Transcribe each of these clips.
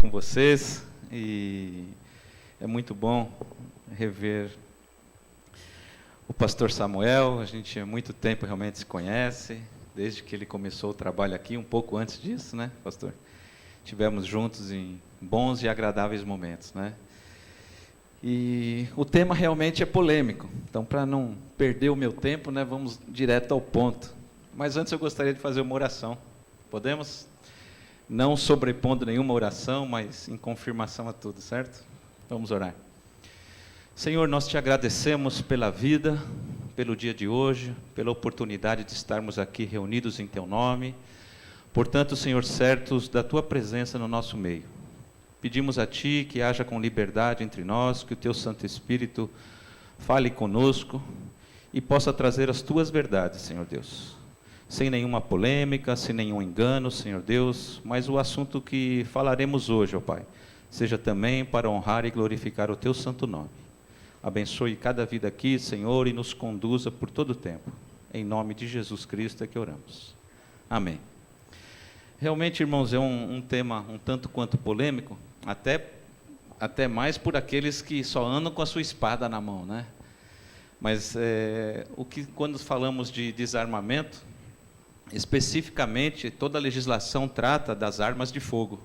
com vocês e é muito bom rever o pastor Samuel. A gente há muito tempo realmente se conhece, desde que ele começou o trabalho aqui, um pouco antes disso, né, pastor? Estivemos juntos em bons e agradáveis momentos, né? E o tema realmente é polêmico, então para não perder o meu tempo, né, vamos direto ao ponto. Mas antes eu gostaria de fazer uma oração. Podemos? Não sobrepondo nenhuma oração, mas em confirmação a tudo, certo? Vamos orar. Senhor, nós te agradecemos pela vida, pelo dia de hoje, pela oportunidade de estarmos aqui reunidos em teu nome. Portanto, Senhor, certos da tua presença no nosso meio. Pedimos a ti que haja com liberdade entre nós, que o teu Santo Espírito fale conosco e possa trazer as tuas verdades, Senhor Deus. Sem nenhuma polêmica, sem nenhum engano, Senhor Deus, mas o assunto que falaremos hoje, ó Pai, seja também para honrar e glorificar o teu santo nome. Abençoe cada vida aqui, Senhor, e nos conduza por todo o tempo. Em nome de Jesus Cristo é que oramos. Amém. Realmente, irmãos, é um tema um tanto quanto polêmico, até mais por aqueles que só andam com a sua espada na mão, né? Mas quando falamos de desarmamento, especificamente, toda a legislação trata das armas de fogo,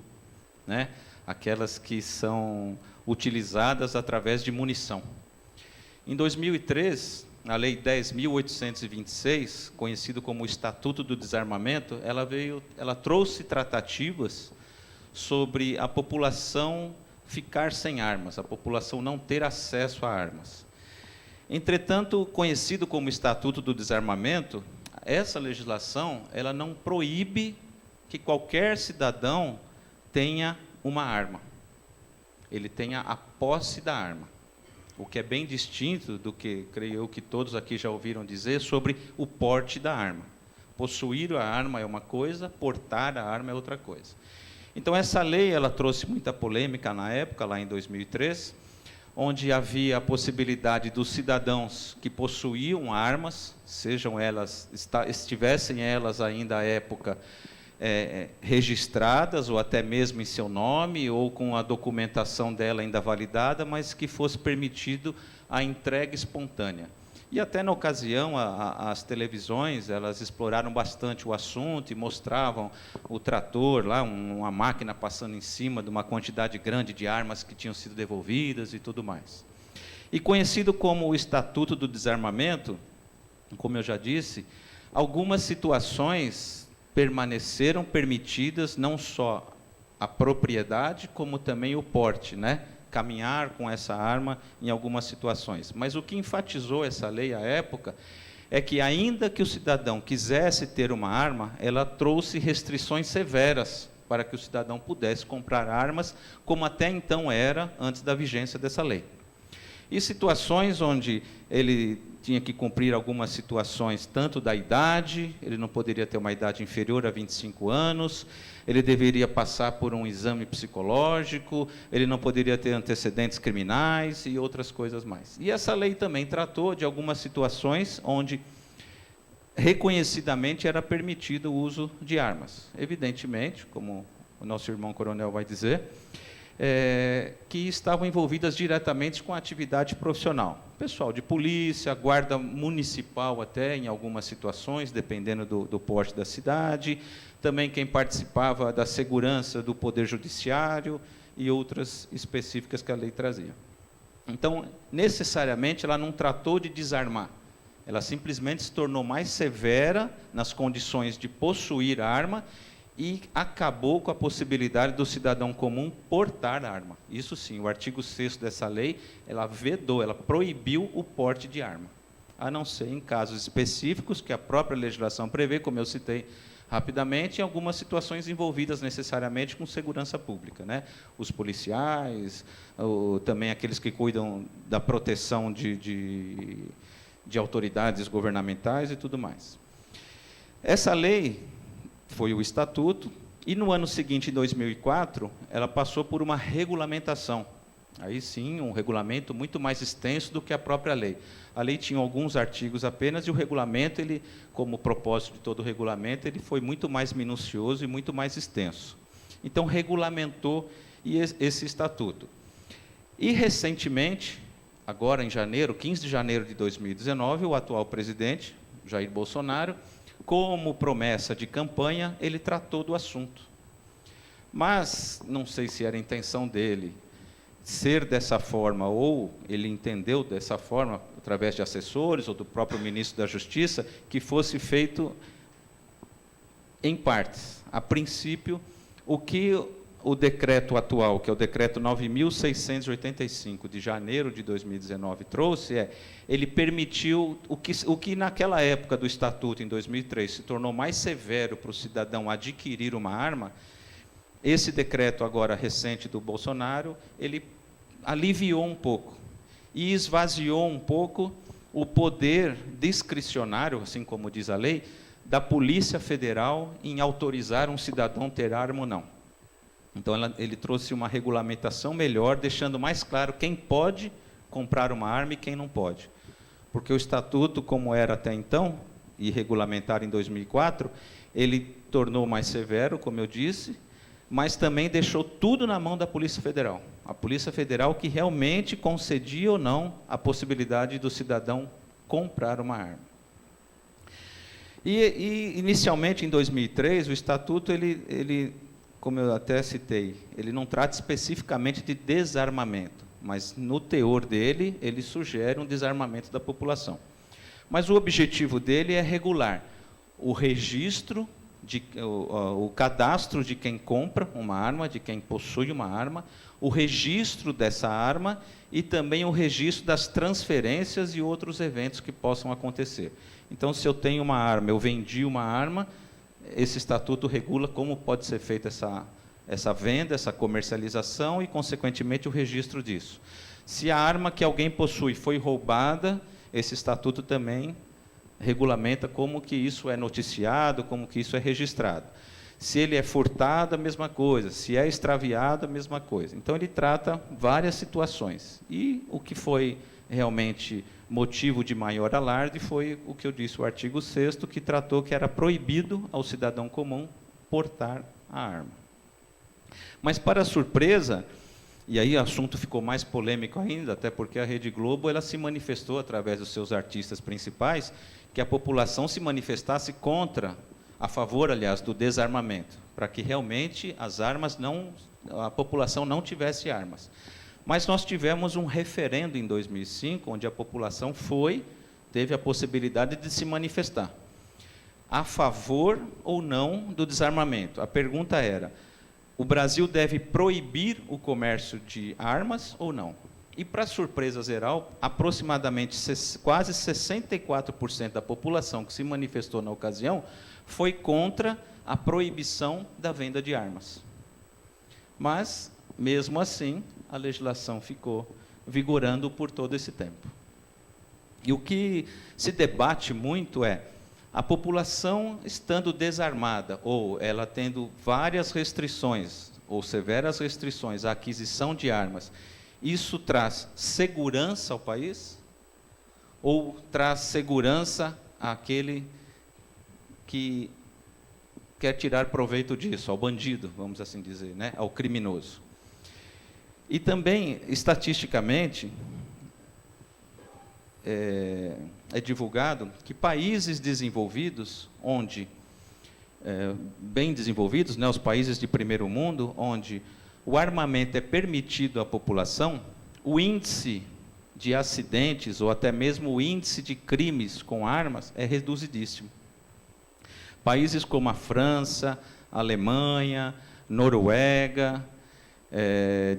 né? Aquelas que são utilizadas através de munição. Em 2003, a Lei 10.826, conhecido como o Estatuto do Desarmamento, ela trouxe tratativas sobre a população ficar sem armas, a população não ter acesso a armas. Entretanto, conhecido como Estatuto do Desarmamento, essa legislação, ela não proíbe que qualquer cidadão tenha uma arma. Ele tenha a posse da arma. O que é bem distinto do que, creio eu, que todos aqui já ouviram dizer sobre o porte da arma. Possuir a arma é uma coisa, portar a arma é outra coisa. Então, essa lei, ela trouxe muita polêmica na época, lá em 2003, onde havia a possibilidade dos cidadãos que possuíam armas, estivessem elas ainda à época registradas, ou até mesmo em seu nome, ou com a documentação dela ainda validada, mas que fosse permitido a entrega espontânea. E até na ocasião, as televisões, elas exploraram bastante o assunto e mostravam o trator, lá, uma máquina passando em cima de uma quantidade grande de armas que tinham sido devolvidas e tudo mais. E conhecido como o Estatuto do Desarmamento, como eu já disse, algumas situações permaneceram permitidas, não só a propriedade, como também o porte, né? Caminhar com essa arma em algumas situações. Mas o que enfatizou essa lei à época é que, ainda que o cidadão quisesse ter uma arma, ela trouxe restrições severas para que o cidadão pudesse comprar armas, como até então era, antes da vigência dessa lei. E situações onde ele tinha que cumprir algumas situações, tanto da idade, ele não poderia ter uma idade inferior a 25 anos, ele deveria passar por um exame psicológico, ele não poderia ter antecedentes criminais e outras coisas mais. E essa lei também tratou de algumas situações onde, reconhecidamente, era permitido o uso de armas. Evidentemente, como o nosso irmão coronel vai dizer, que estavam envolvidas diretamente com a atividade profissional. Pessoal de polícia, guarda municipal até, em algumas situações, dependendo do porte da cidade, também quem participava da segurança do Poder Judiciário e outras específicas que a lei trazia. Então, necessariamente, ela não tratou de desarmar, ela simplesmente se tornou mais severa nas condições de possuir a arma e acabou com a possibilidade do cidadão comum portar arma. Isso sim, o artigo 6º dessa lei, ela vedou, ela proibiu o porte de arma, a não ser em casos específicos que a própria legislação prevê, como eu citei rapidamente, em algumas situações envolvidas necessariamente com segurança pública, né? Os policiais, também aqueles que cuidam da proteção de autoridades governamentais e tudo mais. Essa lei foi o estatuto, e no ano seguinte, em 2004, ela passou por uma regulamentação. Aí sim, um regulamento muito mais extenso do que a própria lei. A lei tinha alguns artigos apenas, e o regulamento, como propósito de todo o regulamento, ele foi muito mais minucioso e muito mais extenso. Então, regulamentou e esse estatuto. E, recentemente, agora em janeiro, 15 de janeiro de 2019, o atual presidente, Jair Bolsonaro, como promessa de campanha, ele tratou do assunto. Mas, não sei se era a intenção dele ser dessa forma, ou ele entendeu dessa forma, através de assessores, ou do próprio ministro da Justiça, que fosse feito em partes. A princípio, o que o decreto atual, que é o decreto 9.685, de janeiro de 2019, trouxe, ele permitiu o que naquela época do Estatuto, em 2003, se tornou mais severo para o cidadão adquirir uma arma. Esse decreto agora recente do Bolsonaro, ele aliviou um pouco e esvaziou um pouco o poder discricionário, assim como diz a lei, da Polícia Federal em autorizar um cidadão ter arma ou não. Então, ele trouxe uma regulamentação melhor, deixando mais claro quem pode comprar uma arma e quem não pode. Porque o Estatuto, como era até então, e regulamentar em 2004, ele tornou mais severo, como eu disse, mas também deixou tudo na mão da Polícia Federal. A Polícia Federal que realmente concedia ou não a possibilidade do cidadão comprar uma arma. E inicialmente, em 2003, o Estatuto, ele, como eu até citei, ele não trata especificamente de desarmamento, mas no teor dele, ele sugere um desarmamento da população. Mas o objetivo dele é regular o registro, o cadastro de quem compra uma arma, de quem possui uma arma, o registro dessa arma e também o registro das transferências e outros eventos que possam acontecer. Então, se eu tenho uma arma, eu vendi uma arma, esse estatuto regula como pode ser feita essa venda, essa comercialização e, consequentemente, o registro disso. Se a arma que alguém possui foi roubada, esse estatuto também regulamenta como que isso é noticiado, como que isso é registrado. Se ele é furtado, a mesma coisa. Se é extraviado, a mesma coisa. Então, ele trata várias situações. E o que foi realmente motivo de maior alarde foi o que eu disse, o artigo 6º, que tratou que era proibido ao cidadão comum portar a arma. Mas, para surpresa, e aí o assunto ficou mais polêmico ainda, até porque a Rede Globo ela se manifestou, através dos seus artistas principais, que a população se manifestasse a favor, aliás, do desarmamento, para que realmente a população não tivesse armas. Mas nós tivemos um referendo em 2005, onde a população teve a possibilidade de se manifestar a favor ou não do desarmamento. A pergunta era: o Brasil deve proibir o comércio de armas ou não? E, para surpresa geral, aproximadamente quase 64% da população que se manifestou na ocasião foi contra a proibição da venda de armas. Mas, mesmo assim, a legislação ficou vigorando por todo esse tempo. E o que se debate muito é a população estando desarmada, ou ela tendo várias restrições, ou severas restrições à aquisição de armas, isso traz segurança ao país? Ou traz segurança àquele que quer tirar proveito disso, ao bandido, vamos assim dizer, né? Ao criminoso? E também, estatisticamente, é divulgado que países desenvolvidos, bem desenvolvidos, né, os países de primeiro mundo, onde o armamento é permitido à população, o índice de acidentes ou até mesmo o índice de crimes com armas é reduzidíssimo. Países como a França, a Alemanha, Noruega,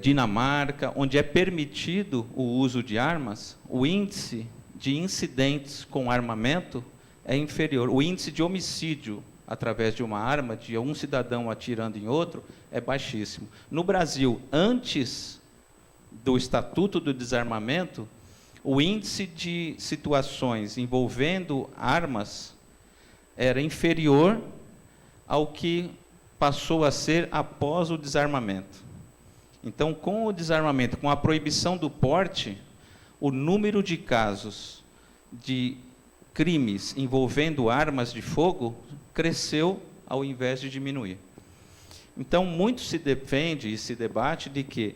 Dinamarca, onde é permitido o uso de armas, o índice de incidentes com armamento é inferior. O índice de homicídio através de uma arma, de um cidadão atirando em outro, é baixíssimo. No Brasil, antes do Estatuto do Desarmamento, o índice de situações envolvendo armas era inferior ao que passou a ser após o desarmamento. Então, com o desarmamento, com a proibição do porte, o número de casos de crimes envolvendo armas de fogo cresceu ao invés de diminuir. Então, muito se defende e se debate de que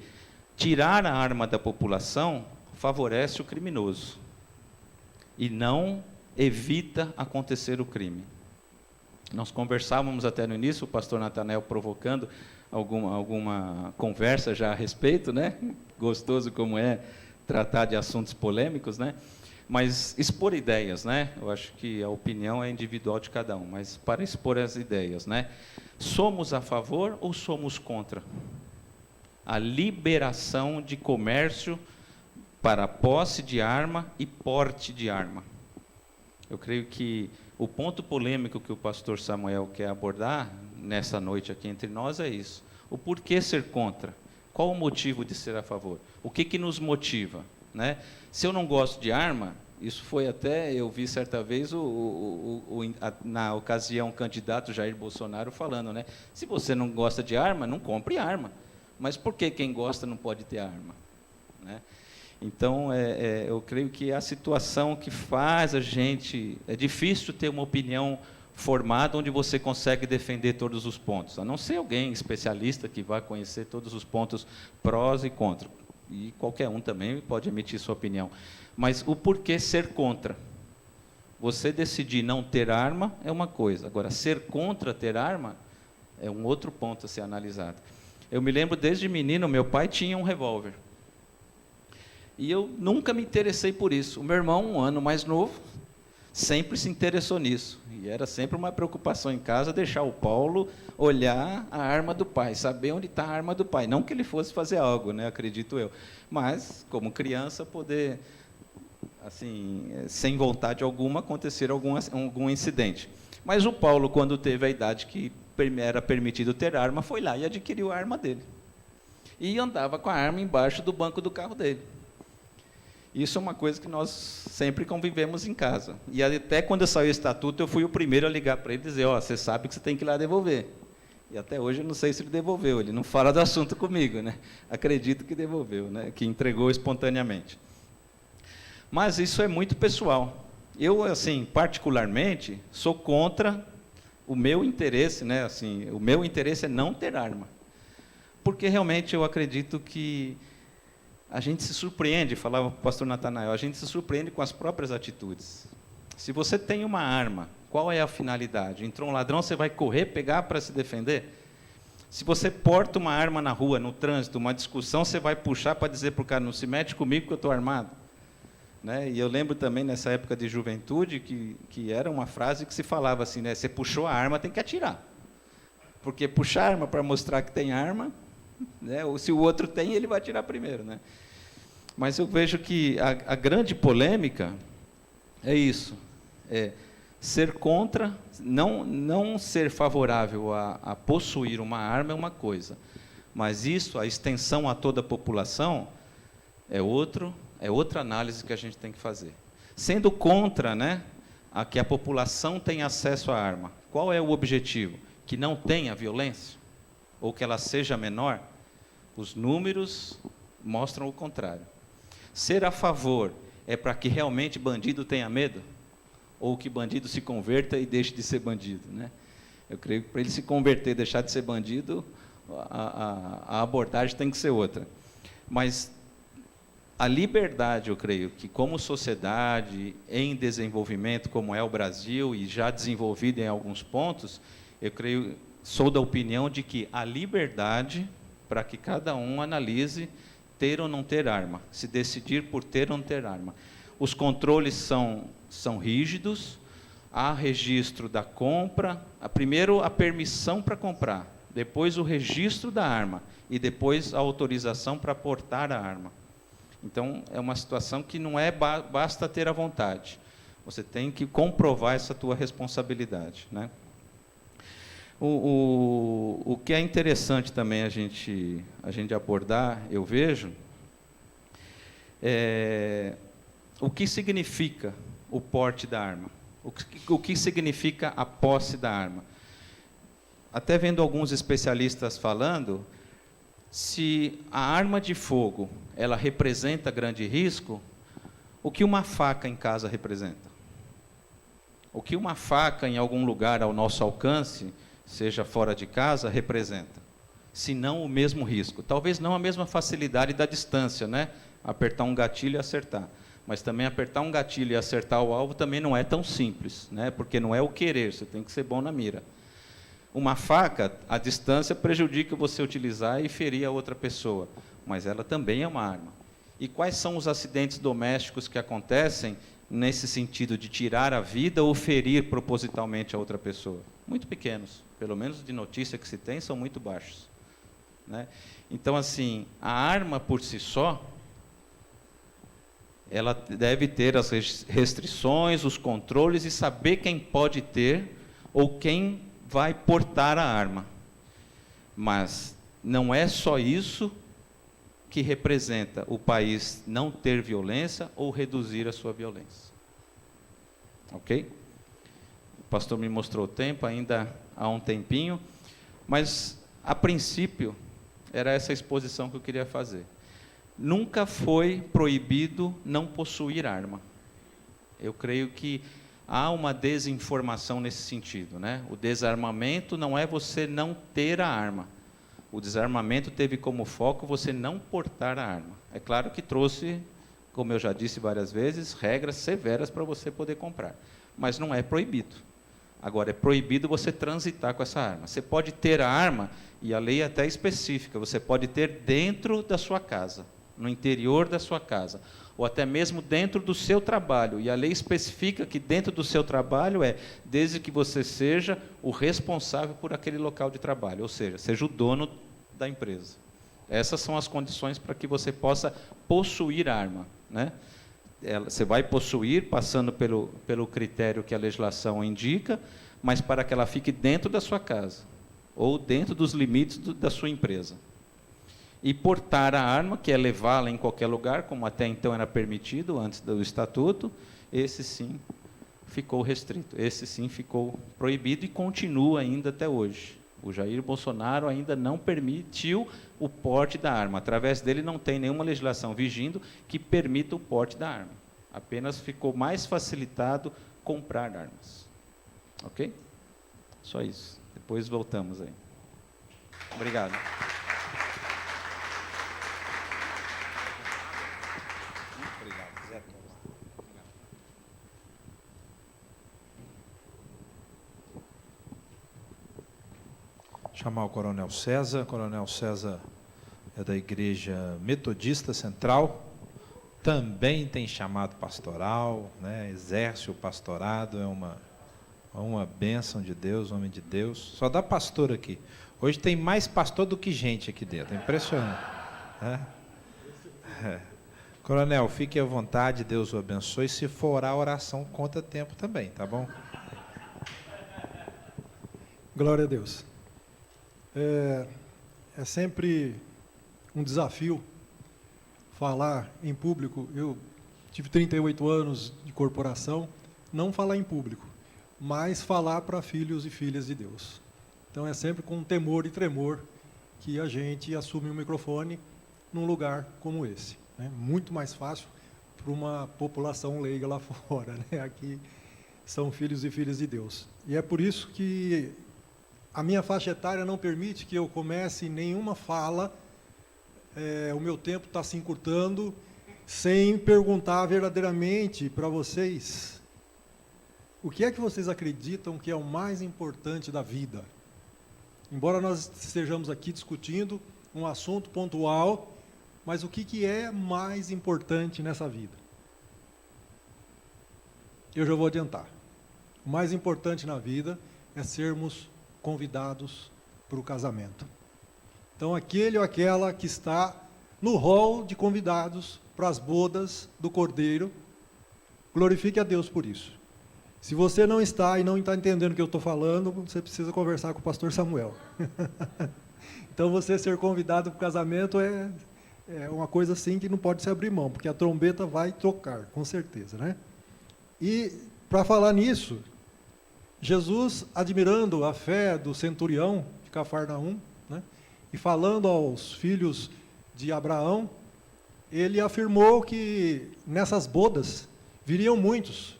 tirar a arma da população favorece o criminoso e não evita acontecer o crime. Nós conversávamos até no início, o pastor Natanael provocando alguma conversa já a respeito, né? Gostoso como é tratar de assuntos polêmicos, né? Mas expor ideias, né? Eu acho que a opinião é individual de cada um, mas para expor as ideias, né? Somos a favor ou somos contra a liberação de comércio para posse de arma e porte de arma? Eu creio que o ponto polêmico que o pastor Samuel quer abordar nessa noite aqui entre nós é isso. O porquê ser contra? Qual o motivo de ser a favor? O que nos motiva, né? Se eu não gosto de arma, isso foi até, eu vi certa vez, na ocasião, o candidato Jair Bolsonaro falando, né? Se você não gosta de arma, não compre arma. Mas por que quem gosta não pode ter arma? Né? Então, eu creio que é a situação que faz a gente... É difícil ter uma opinião formada onde você consegue defender todos os pontos, a não ser alguém especialista que vai conhecer todos os pontos prós e contra. E qualquer um também pode emitir sua opinião. Mas o porquê ser contra? Você decidir não ter arma é uma coisa. Agora, ser contra ter arma é um outro ponto a ser analisado. Eu me lembro, desde menino, meu pai tinha um revólver. E eu nunca me interessei por isso. O meu irmão, um ano mais novo, sempre se interessou nisso. E era sempre uma preocupação em casa deixar o Paulo olhar a arma do pai, saber onde está a arma do pai. Não que ele fosse fazer algo, né, acredito eu. Mas, como criança, poder, assim, sem vontade alguma, acontecer algum incidente. Mas o Paulo, quando teve a idade que era permitido ter arma, foi lá e adquiriu a arma dele. E andava com a arma embaixo do banco do carro dele. Isso é uma coisa que nós sempre convivemos em casa. E até quando saiu o estatuto, eu fui o primeiro a ligar para ele e dizer, ó, você sabe que você tem que ir lá devolver. E até hoje eu não sei se ele devolveu, ele não fala do assunto comigo, né? Acredito que devolveu, né? Que entregou espontaneamente. Mas isso é muito pessoal. Eu, assim, particularmente, sou contra o meu interesse, né? Assim, o meu interesse é não ter arma. Porque realmente eu acredito que a gente se surpreende, falava o pastor Natanael, a gente se surpreende com as próprias atitudes. Se você tem uma arma, qual é a finalidade? Entrou um ladrão, você vai correr, pegar para se defender? Se você porta uma arma na rua, no trânsito, uma discussão, você vai puxar para dizer para o cara, não se mete comigo que eu estou armado. Né? E eu lembro também, nessa época de juventude, que era uma frase que se falava assim, né? Você puxou a arma, tem que atirar. Porque puxar a arma para mostrar que tem arma, né? Ou se o outro tem, ele vai atirar primeiro, né? Mas eu vejo que a grande polêmica é isso, é ser contra, não ser favorável a possuir uma arma é uma coisa, mas isso, a extensão a toda a população, é outra análise que a gente tem que fazer. Sendo contra, né, a que a população tenha acesso à arma, qual é o objetivo? Que não tenha violência? Ou que ela seja menor? Os números mostram o contrário. Ser a favor é para que realmente bandido tenha medo? Ou que bandido se converta e deixe de ser bandido, né? Eu creio que para ele se converter e deixar de ser bandido, a abordagem tem que ser outra. Mas a liberdade, eu creio que como sociedade em desenvolvimento, como é o Brasil, e já desenvolvida em alguns pontos, eu creio, sou da opinião de que a liberdade para que cada um analise ter ou não ter arma, se decidir por ter ou não ter arma. Os controles são rígidos, há registro da compra, primeiro a permissão para comprar, depois o registro da arma e depois a autorização para portar a arma. Então, é uma situação que não é basta ter a vontade, você tem que comprovar essa tua responsabilidade, né? O que é interessante também a gente abordar, eu vejo, o que significa o porte da arma, o que significa a posse da arma. Até vendo alguns especialistas falando, se a arma de fogo ela representa grande risco, o que uma faca em casa representa? O que uma faca em algum lugar ao nosso alcance, seja fora de casa, representa? se não o mesmo risco. Talvez não a mesma facilidade da distância, né? Apertar um gatilho e acertar. Mas também apertar um gatilho e acertar o alvo também não é tão simples, né? Porque não é o querer, você tem que ser bom na mira. Uma faca, a distância prejudica você utilizar e ferir a outra pessoa, mas ela também é uma arma. E quais são os acidentes domésticos que acontecem nesse sentido de tirar a vida ou ferir propositalmente a outra pessoa? Muito pequenos, pelo menos de notícia que se tem, são muito baixos, né? Então, assim, a arma por si só, ela deve ter as restrições, os controles e saber quem pode ter ou quem vai portar a arma. Mas não é só isso que representa o país não ter violência ou reduzir a sua violência. Ok? O pastor me mostrou o tempo, ainda há um tempinho, mas, a princípio, era essa exposição que eu queria fazer. Nunca foi proibido não possuir arma. Eu creio que há uma desinformação nesse sentido, né? O desarmamento não é você não ter a arma. O desarmamento teve como foco você não portar a arma. É claro que trouxe, como eu já disse várias vezes, regras severas para você poder comprar. Mas não é proibido. Agora, é proibido você transitar com essa arma. Você pode ter a arma, e a lei é até específica, você pode ter dentro da sua casa, no interior da sua casa, ou até mesmo dentro do seu trabalho. E a lei especifica que dentro do seu trabalho desde que você seja o responsável por aquele local de trabalho, ou seja, seja o dono da empresa. Essas são as condições para que você possa possuir arma, né? Você vai possuir, passando pelo critério que a legislação indica, mas para que ela fique dentro da sua casa, ou dentro dos limites da sua empresa. E portar a arma, que é levá-la em qualquer lugar, como até então era permitido, antes do estatuto, esse sim ficou restrito, esse sim ficou proibido e continua ainda até hoje. O Jair Bolsonaro ainda não permitiu o porte da arma. Através dele não tem nenhuma legislação vigindo que permita o porte da arma. Apenas ficou mais facilitado comprar armas. Ok? Só isso. Depois voltamos aí. Obrigado. Chamar o Coronel César. Coronel César é da Igreja Metodista Central, também tem chamado pastoral, né? Exerce o pastorado, é uma bênção de Deus, homem de Deus. Só dá pastor aqui. Hoje tem mais pastor do que gente aqui dentro, é impressionante. Coronel, fique à vontade, Deus o abençoe. Se for a oração, conta tempo também, tá bom? Glória a Deus. É sempre um desafio falar em público. Eu tive 38 anos de corporação, não falar em público, mas falar para filhos e filhas de Deus. Então é sempre com temor e tremor que a gente assume o microfone num lugar como esse, né? Muito mais fácil para uma população leiga lá fora, né? Aqui são filhos e filhas de Deus. E é por isso que a minha faixa etária não permite que eu comece nenhuma fala, o meu tempo está se encurtando, sem perguntar verdadeiramente para vocês, o que é que vocês acreditam que é o mais importante da vida? Embora nós estejamos aqui discutindo um assunto pontual, mas o que é mais importante nessa vida? Eu já vou adiantar. O mais importante na vida é sermos convidados para o casamento. Então, aquele ou aquela que está no rol de convidados para as bodas do Cordeiro, glorifique a Deus por isso. Se você não está e não está entendendo o que eu estou falando, você precisa conversar com o pastor Samuel. Então, você ser convidado para o casamento é uma coisa assim que não pode se abrir mão, porque a trombeta vai tocar, com certeza, né? E, para falar nisso, Jesus, admirando a fé do centurião de Cafarnaum, né, e falando aos filhos de Abraão, ele afirmou que nessas bodas viriam muitos,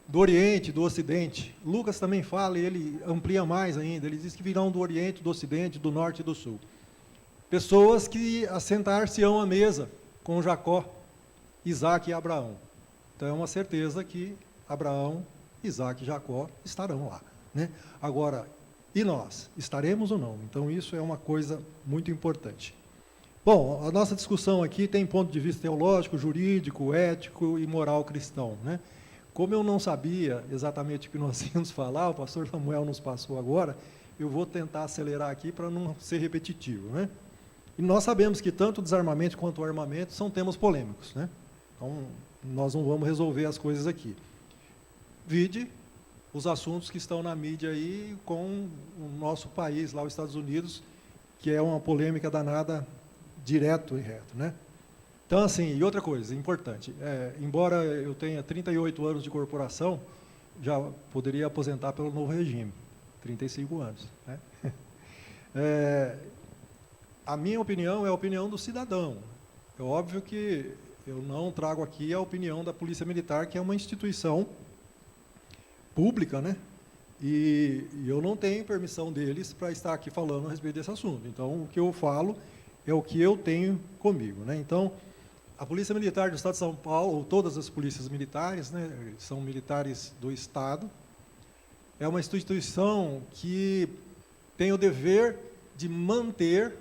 do Oriente, do Ocidente. Lucas também fala, e ele amplia mais ainda, ele diz que virão do Oriente, do Ocidente, do Norte e do Sul. Pessoas que assentar-se-ão à mesa com Jacó, Isaque e Abraão. Então é uma certeza que Abraão, Isaque e Jacó estarão lá, né? Agora, e nós? Estaremos ou não? Então isso é uma coisa muito importante. Bom, a nossa discussão aqui tem ponto de vista teológico, jurídico, ético e moral cristão, né? Como eu não sabia exatamente o que nós íamos falar, o pastor Samuel nos passou agora, eu vou tentar acelerar aqui para não ser repetitivo, né? E nós sabemos que tanto o desarmamento quanto o armamento são temas polêmicos, né? Então, nós não vamos resolver as coisas aqui. Vide os assuntos que estão na mídia aí com o nosso país, lá os Estados Unidos, que é uma polêmica danada, direto e reto, né? Então, assim, e outra coisa importante, embora eu tenha 38 anos de corporação, já poderia aposentar pelo novo regime, 35 anos, né? A minha opinião é a opinião do cidadão. É óbvio que eu não trago aqui a opinião da Polícia Militar, que é uma instituição pública, né? E eu não tenho permissão deles para estar aqui falando a respeito desse assunto. Então, o que eu falo é o que eu tenho comigo, né? Então, a Polícia Militar do Estado de São Paulo, ou todas as polícias militares, né, são militares do Estado, é uma instituição que tem o dever de manter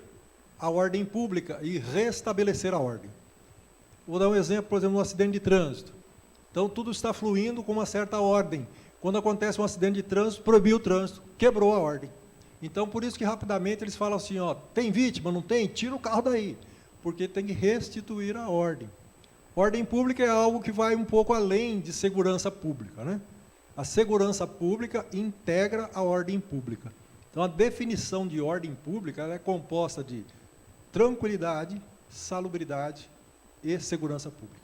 a ordem pública e restabelecer a ordem. Vou dar um exemplo, por exemplo, um acidente de trânsito. Então, tudo está fluindo com uma certa ordem. Quando acontece um acidente de trânsito, proibiu o trânsito, quebrou a ordem. Então, por isso que rapidamente eles falam assim, ó, tem vítima, não tem? Tira o carro daí, porque tem que restituir a ordem. Ordem pública é algo que vai um pouco além de segurança pública, né? A segurança pública integra a ordem pública. Então, a definição de ordem pública ela é composta de tranquilidade, salubridade e segurança pública.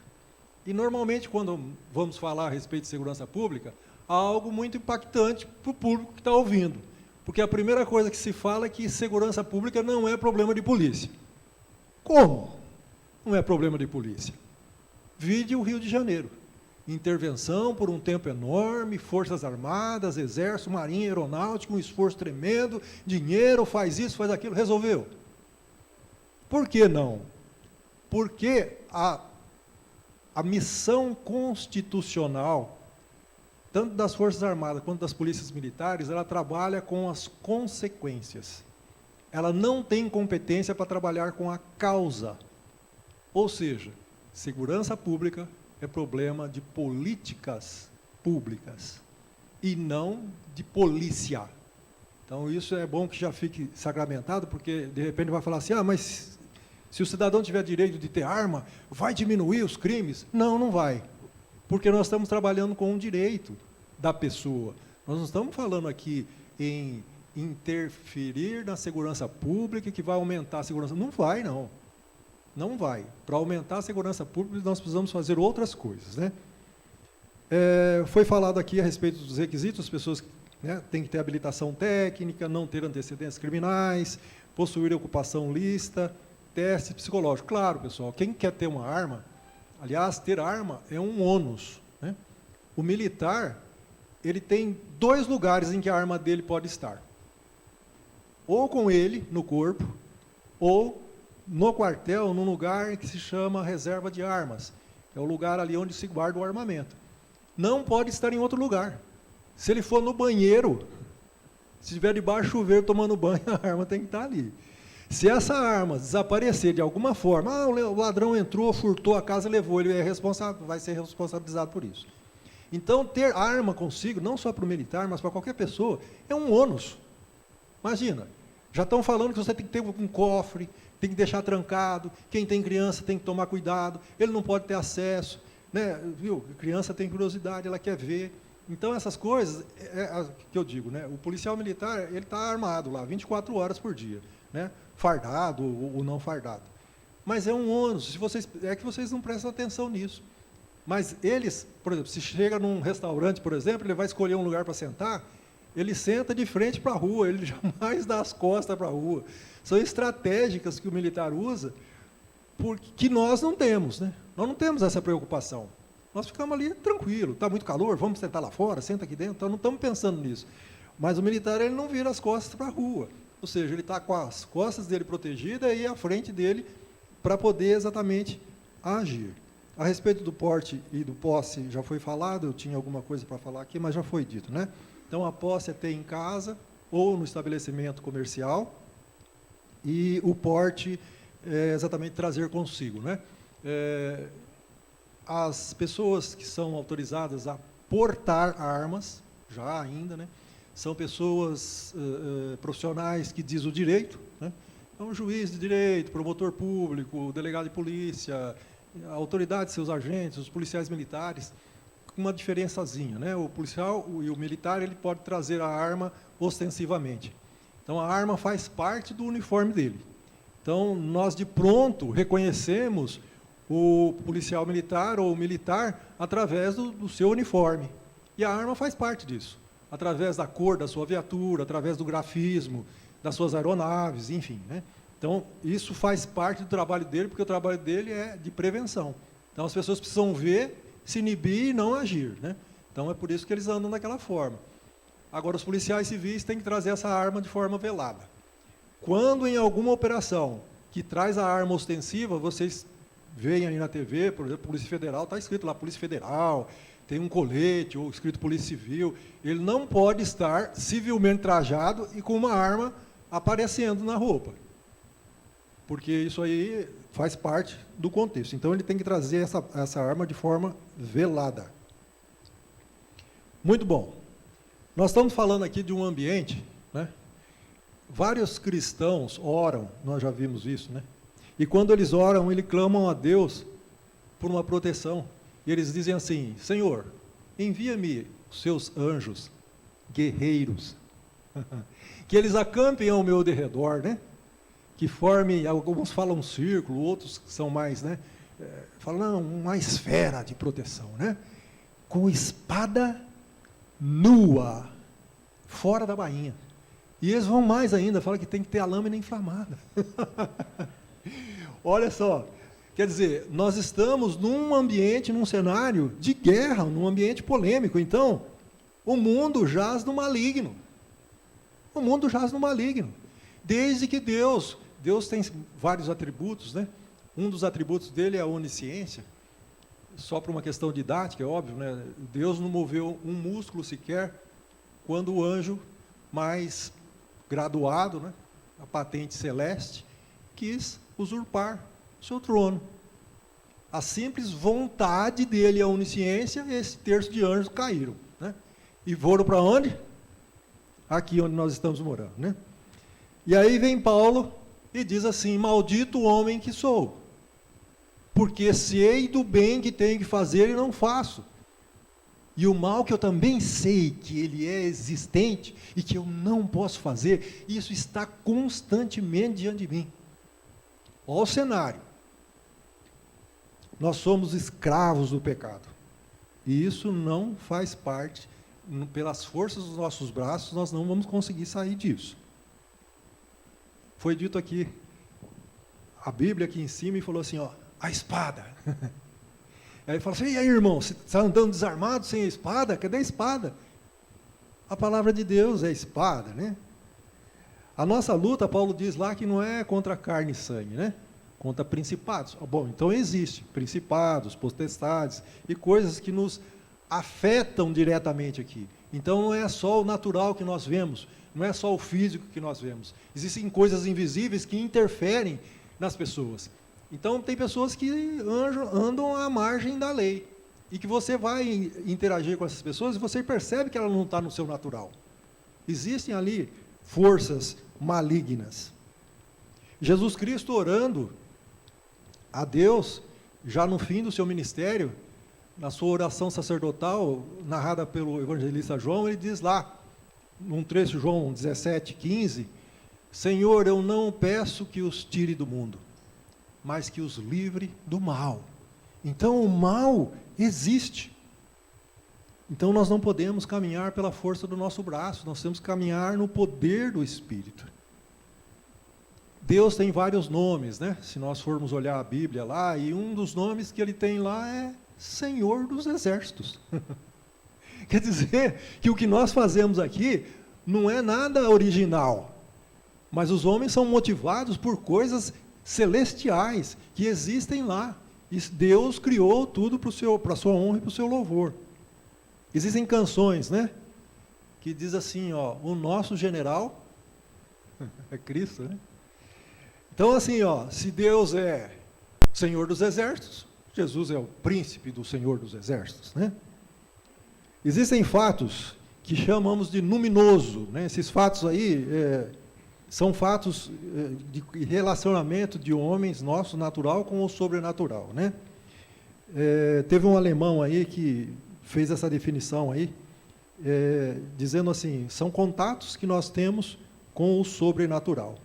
E, normalmente, quando vamos falar a respeito de segurança pública, há algo muito impactante para o público que está ouvindo. Porque a primeira coisa que se fala é que segurança pública não é problema de polícia. Como? Não é problema de polícia. Vide o Rio de Janeiro. Intervenção por um tempo enorme, Forças Armadas, Exército, Marinha, Aeronáutica, um esforço tremendo, dinheiro, faz isso, faz aquilo, resolveu. Por que não? Porque a missão constitucional tanto das Forças Armadas quanto das polícias militares, ela trabalha com as consequências. Ela não tem competência para trabalhar com a causa. Ou seja, segurança pública é problema de políticas públicas e não de polícia. Então, isso é bom que já fique sacramentado, porque, de repente, vai falar assim, mas se o cidadão tiver direito de ter arma, vai diminuir os crimes? Não, não vai. Porque nós estamos trabalhando com um direito da pessoa. Nós não estamos falando aqui em interferir na segurança pública, que vai aumentar a segurança. Não vai, não. Não vai. Para aumentar a segurança pública, nós precisamos fazer outras coisas, né? Foi falado aqui a respeito dos requisitos, as pessoas têm que ter habilitação técnica, não ter antecedentes criminais, possuir ocupação lícita, teste psicológico. Claro, pessoal, quem quer ter uma arma, aliás, ter arma é um ônus, né? O militar, ele tem 2 lugares em que a arma dele pode estar. Ou com ele, no corpo, ou no quartel, num lugar que se chama reserva de armas. É o lugar ali onde se guarda o armamento. Não pode estar em outro lugar. Se ele for no banheiro, se estiver debaixo do chuveiro tomando banho, a arma tem que estar ali. Se essa arma desaparecer de alguma forma, o ladrão entrou, furtou a casa, levou, ele vai ser responsabilizado por isso. Então, ter arma consigo, não só para o militar, mas para qualquer pessoa, é um ônus. Imagina, já estão falando que você tem que ter um cofre, tem que deixar trancado, quem tem criança tem que tomar cuidado, ele não pode ter acesso, né? Viu? A criança tem curiosidade, ela quer ver. Então, essas coisas, que eu digo, né? O policial militar, ele está armado lá, 24 horas por dia, né? Fardado ou não fardado. Mas é um ônus, é que vocês não prestam atenção nisso. Mas eles, por exemplo, se chega num restaurante, por exemplo, ele vai escolher um lugar para sentar, ele senta de frente para a rua, ele jamais dá as costas para a rua. São estratégicas que o militar usa, que nós não temos, né? Nós não temos essa preocupação. Nós ficamos ali tranquilo, está muito calor, vamos sentar lá fora, senta aqui dentro, então não estamos pensando nisso. Mas o militar, ele não vira as costas para a rua, ou seja, ele está com as costas dele protegidas e a frente dele para poder exatamente agir. A respeito do porte e do posse, já foi falado, eu tinha alguma coisa para falar aqui, mas já foi dito, né? Então, a posse é ter em casa ou no estabelecimento comercial, e o porte é exatamente trazer consigo, né? As pessoas que são autorizadas a portar armas, já ainda, né? São pessoas profissionais que diz o direito, né? Então, juiz de direito, promotor público, delegado de polícia, a autoridade, seus agentes, os policiais militares, com uma diferençazinha, né? O policial e o militar, ele pode trazer a arma ostensivamente. Então, a arma faz parte do uniforme dele. Então, nós de pronto reconhecemos o policial militar ou o militar através do seu uniforme. E a arma faz parte disso, através da cor da sua viatura, através do grafismo, das suas aeronaves, enfim, né? Então, isso faz parte do trabalho dele, porque o trabalho dele é de prevenção. Então, as pessoas precisam ver, se inibir e não agir, né? Então, é por isso que eles andam daquela forma. Agora, os policiais civis têm que trazer essa arma de forma velada. Quando em alguma operação que traz a arma ostensiva, vocês veem aí na TV, por exemplo, Polícia Federal, está escrito lá Polícia Federal, tem um colete, ou escrito Polícia Civil, ele não pode estar civilmente trajado e com uma arma aparecendo na roupa, porque isso aí faz parte do contexto. Então, ele tem que trazer essa arma de forma velada. Muito bom. Nós estamos falando aqui de um ambiente, né? Vários cristãos oram, nós já vimos isso, né? E quando eles oram, eles clamam a Deus por uma proteção. E eles dizem assim: Senhor, envia-me os seus anjos, guerreiros, que eles acampem ao meu derredor, né? Que formem, alguns falam um círculo, outros são mais, né? Falam uma esfera de proteção, né? Com espada nua, fora da bainha. E eles vão mais ainda, falam que tem que ter a lâmina inflamada. Olha só, quer dizer, nós estamos num ambiente, num cenário de guerra, num ambiente polêmico. Então, o mundo jaz no maligno. O mundo jaz no maligno. Desde que Deus tem vários atributos, né? Um dos atributos dele é a onisciência. Só por uma questão didática, é óbvio, né? Deus não moveu um músculo sequer quando o anjo mais graduado, né? A patente celeste, quis usurpar o seu trono. A simples vontade dele, a onisciência, esse terço de anjos caíram, né? E foram para onde? Aqui onde nós estamos morando, né? E aí vem Paulo e diz assim: maldito o homem que sou, porque sei do bem que tenho que fazer e não faço. E o mal que eu também sei que ele é existente e que eu não posso fazer, isso está constantemente diante de mim. Olha o cenário. Nós somos escravos do pecado. E isso não faz parte, pelas forças dos nossos braços, nós não vamos conseguir sair disso. Foi dito aqui, a Bíblia aqui em cima, e falou assim, ó, a espada. Aí ele fala assim: e aí, irmão, você está andando desarmado sem a espada? Cadê a espada? A palavra de Deus é a espada, né? A nossa luta, Paulo diz lá, que não é contra carne e sangue, né? Contra principados. Bom, então existe principados, potestades e coisas que nos afetam diretamente aqui. Então não é só o natural que nós vemos, não é só o físico que nós vemos. Existem coisas invisíveis que interferem nas pessoas. Então, tem pessoas que andam à margem da lei, e que você vai interagir com essas pessoas e você percebe que ela não está no seu natural. Existem ali forças malignas. Jesus Cristo orando a Deus, já no fim do seu ministério, na sua oração sacerdotal, narrada pelo evangelista João, ele diz lá, num trecho, João 17:15, Senhor, eu não peço que os tire do mundo, mas que os livre do mal. Então, o mal existe. Então, nós não podemos caminhar pela força do nosso braço, nós temos que caminhar no poder do Espírito. Deus tem vários nomes, né? Se nós formos olhar a Bíblia lá, e um dos nomes que ele tem lá é Senhor dos Exércitos. Quer dizer que o que nós fazemos aqui não é nada original, mas os homens são motivados por coisas celestiais que existem lá. E Deus criou tudo para a sua honra e para o seu louvor. Existem canções, né? Que diz assim, ó, o nosso general é Cristo, né? Então, assim, ó, se Deus é Senhor dos Exércitos, Jesus é o príncipe do Senhor dos Exércitos, né? Existem fatos que chamamos de luminoso, né? Esses fatos aí são fatos de relacionamento de homens, nosso natural, com o sobrenatural, né? Teve um alemão aí que fez essa definição aí, dizendo assim, são contatos que nós temos com o sobrenatural.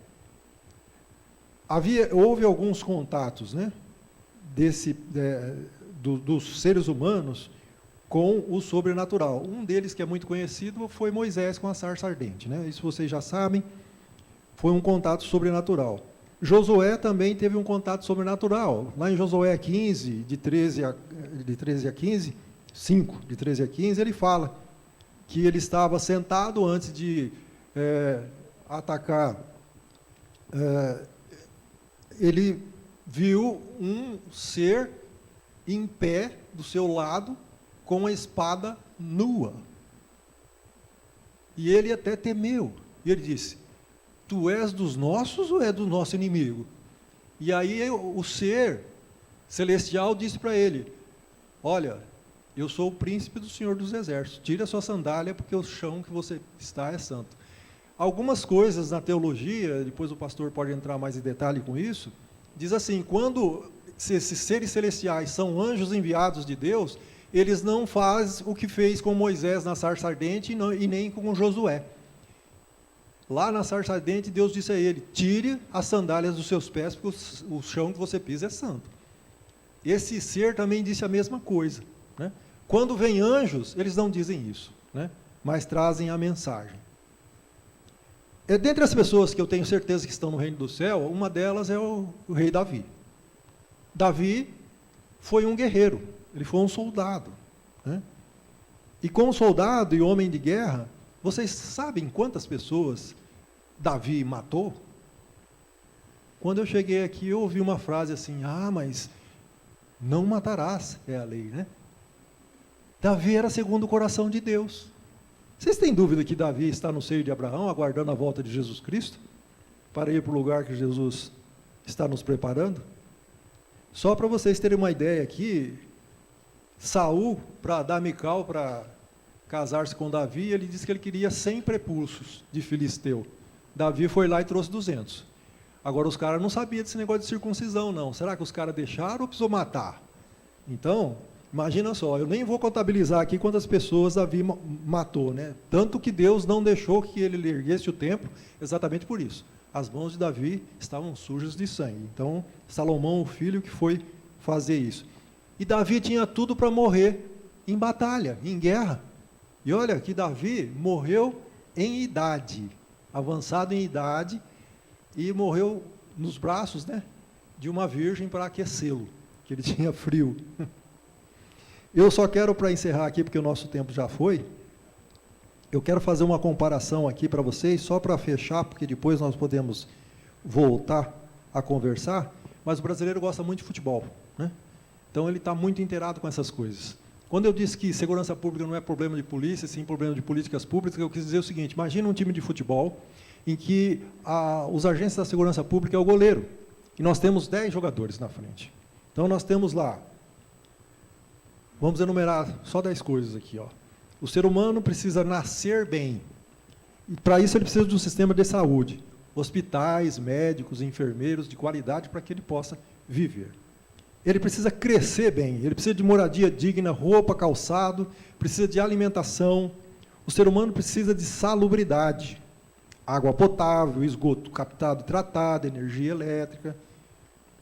Houve alguns contatos, né, dos seres humanos com o sobrenatural. Um deles, que é muito conhecido, foi Moisés com a sarça ardente, né? Isso vocês já sabem, foi um contato sobrenatural. Josué também teve um contato sobrenatural. Lá em Josué 15, de 13 a 15, 5, de 13 a 15, ele fala que ele estava sentado antes de atacar. Ele viu um ser em pé do seu lado com a espada nua. E ele até temeu. E ele disse, tu és dos nossos ou é do nosso inimigo? E aí o ser celestial disse para ele, olha, eu sou o príncipe do Senhor dos Exércitos, tire a sua sandália porque o chão que você está é santo. Algumas coisas na teologia, depois o pastor pode entrar mais em detalhe com isso, diz assim, quando esses seres celestiais são anjos enviados de Deus, eles não fazem o que fez com Moisés na sarça ardente e nem com Josué. Lá na sarça ardente, Deus disse a ele, tire as sandálias dos seus pés, porque o chão que você pisa é santo. Esse ser também disse a mesma coisa, né? Quando vem anjos, eles não dizem isso, né? Mas trazem a mensagem. Dentre as pessoas que eu tenho certeza que estão no reino do céu, uma delas é o rei Davi. Davi foi um guerreiro, ele foi um soldado, né? E como soldado e homem de guerra, vocês sabem quantas pessoas Davi matou? Quando eu cheguei aqui, eu ouvi uma frase assim, mas não matarás, é a lei, né? Davi era segundo o coração de Deus. Vocês têm dúvida que Davi está no seio de Abraão, aguardando a volta de Jesus Cristo, para ir para o lugar que Jesus está nos preparando? Só para vocês terem uma ideia aqui, Saul, para dar Mical, para casar-se com Davi, ele disse que ele queria 100 prepulsos de filisteu. Davi foi lá e trouxe 200. Agora, os caras não sabiam desse negócio de circuncisão, não. Será que os caras deixaram ou precisou matar? Então, imagina só, eu nem vou contabilizar aqui quantas pessoas Davi matou, né? Tanto que Deus não deixou que ele erguesse o templo, exatamente por isso. As mãos de Davi estavam sujas de sangue. Então, Salomão, o filho, que foi fazer isso. E Davi tinha tudo para morrer em batalha, em guerra. E olha que Davi morreu em idade, avançado em idade, e morreu nos braços, né, de uma virgem para aquecê-lo, que ele tinha frio. Eu só quero, para encerrar aqui, porque o nosso tempo já foi, eu quero fazer uma comparação aqui para vocês, só para fechar, porque depois nós podemos voltar a conversar, mas o brasileiro gosta muito de futebol, né? Então ele está muito inteirado com essas coisas. Quando eu disse que segurança pública não é problema de polícia, sim problema de políticas públicas, eu quis dizer o seguinte, imagina um time de futebol em que os agentes da segurança pública é o goleiro, e nós temos 10 jogadores na frente. Então nós temos lá, vamos enumerar só 10 coisas aqui, ó. O ser humano precisa nascer bem, e para isso ele precisa de um sistema de saúde, hospitais, médicos, enfermeiros de qualidade para que ele possa viver. Ele precisa crescer bem, ele precisa de moradia digna, roupa, calçado, precisa de alimentação. O ser humano precisa de salubridade, água potável, esgoto captado e tratado, energia elétrica.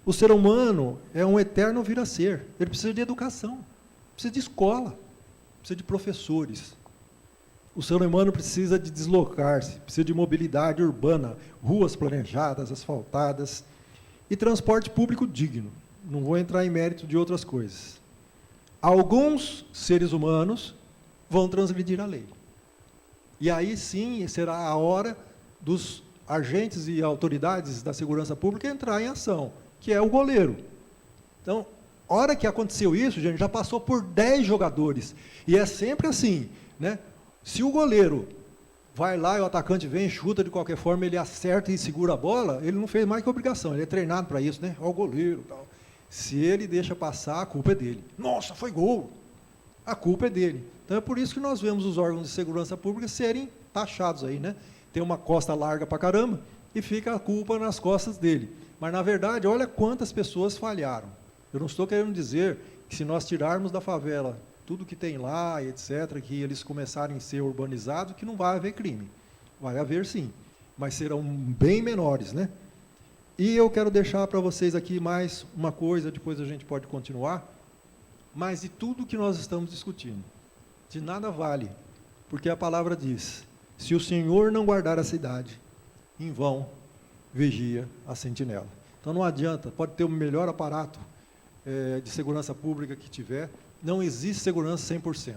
O ser humano é um eterno vir a ser, ele precisa de educação, precisa de escola, precisa de professores. O ser humano precisa de deslocar-se, precisa de mobilidade urbana, ruas planejadas, asfaltadas e transporte público digno. Não vou entrar em mérito de outras coisas. alguns seres humanos vão transgredir a lei. E aí sim será a hora dos agentes e autoridades da segurança pública entrar em ação, que é o goleiro. Então, hora que aconteceu isso, gente, já passou por 10 jogadores. E é sempre assim, né? Se o goleiro vai lá e o atacante vem, chuta de qualquer forma, ele acerta e segura a bola, ele não fez mais que obrigação, ele é treinado para isso, né? Ó o goleiro, tal. Se ele deixa passar, a culpa é dele. Nossa, foi gol! A culpa é dele. Então é por isso que nós vemos os órgãos de segurança pública serem taxados aí, né? Tem uma costa larga pra caramba e fica a culpa nas costas dele. Mas, na verdade, olha quantas pessoas falharam. Eu não estou querendo dizer que se nós tirarmos da favela tudo que tem lá, etc., que eles começarem a ser urbanizados, que não vai haver crime. Vai haver sim, mas serão bem menores, né? E eu quero deixar para vocês aqui mais uma coisa, depois a gente pode continuar, mas de tudo que nós estamos discutindo, de nada vale, porque a palavra diz, se o Senhor não guardar a cidade, em vão vigia a sentinela. Então não adianta, pode ter o melhor aparato de segurança pública que tiver, não existe segurança 100%,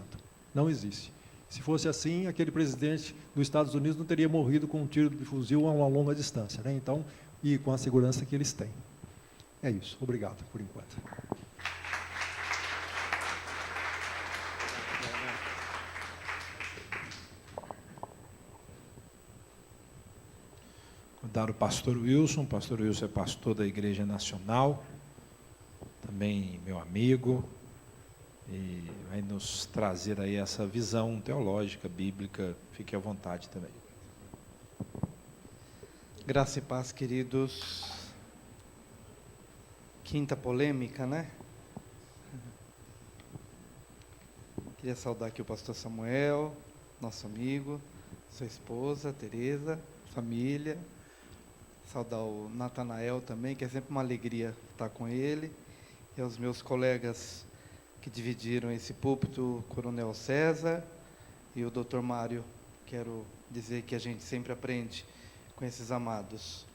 não existe. Se fosse assim, aquele presidente dos Estados Unidos não teria morrido com um tiro de fuzil a uma longa distância, né? Então, e com a segurança que eles têm. É isso, obrigado por enquanto. Convidar o pastor Wilson é pastor da Igreja Nacional, também meu amigo, e vai nos trazer aí essa visão teológica, bíblica. Fique à vontade também. Graça e paz, queridos. Quinta polêmica, né? Queria saudar aqui o pastor Samuel, nosso amigo, sua esposa, Tereza, família. Saudar o Natanael também, que é sempre uma alegria estar com ele. E aos meus colegas que dividiram esse púlpito, Coronel César e o Dr. Mário. Quero dizer que a gente sempre aprende com esses amados.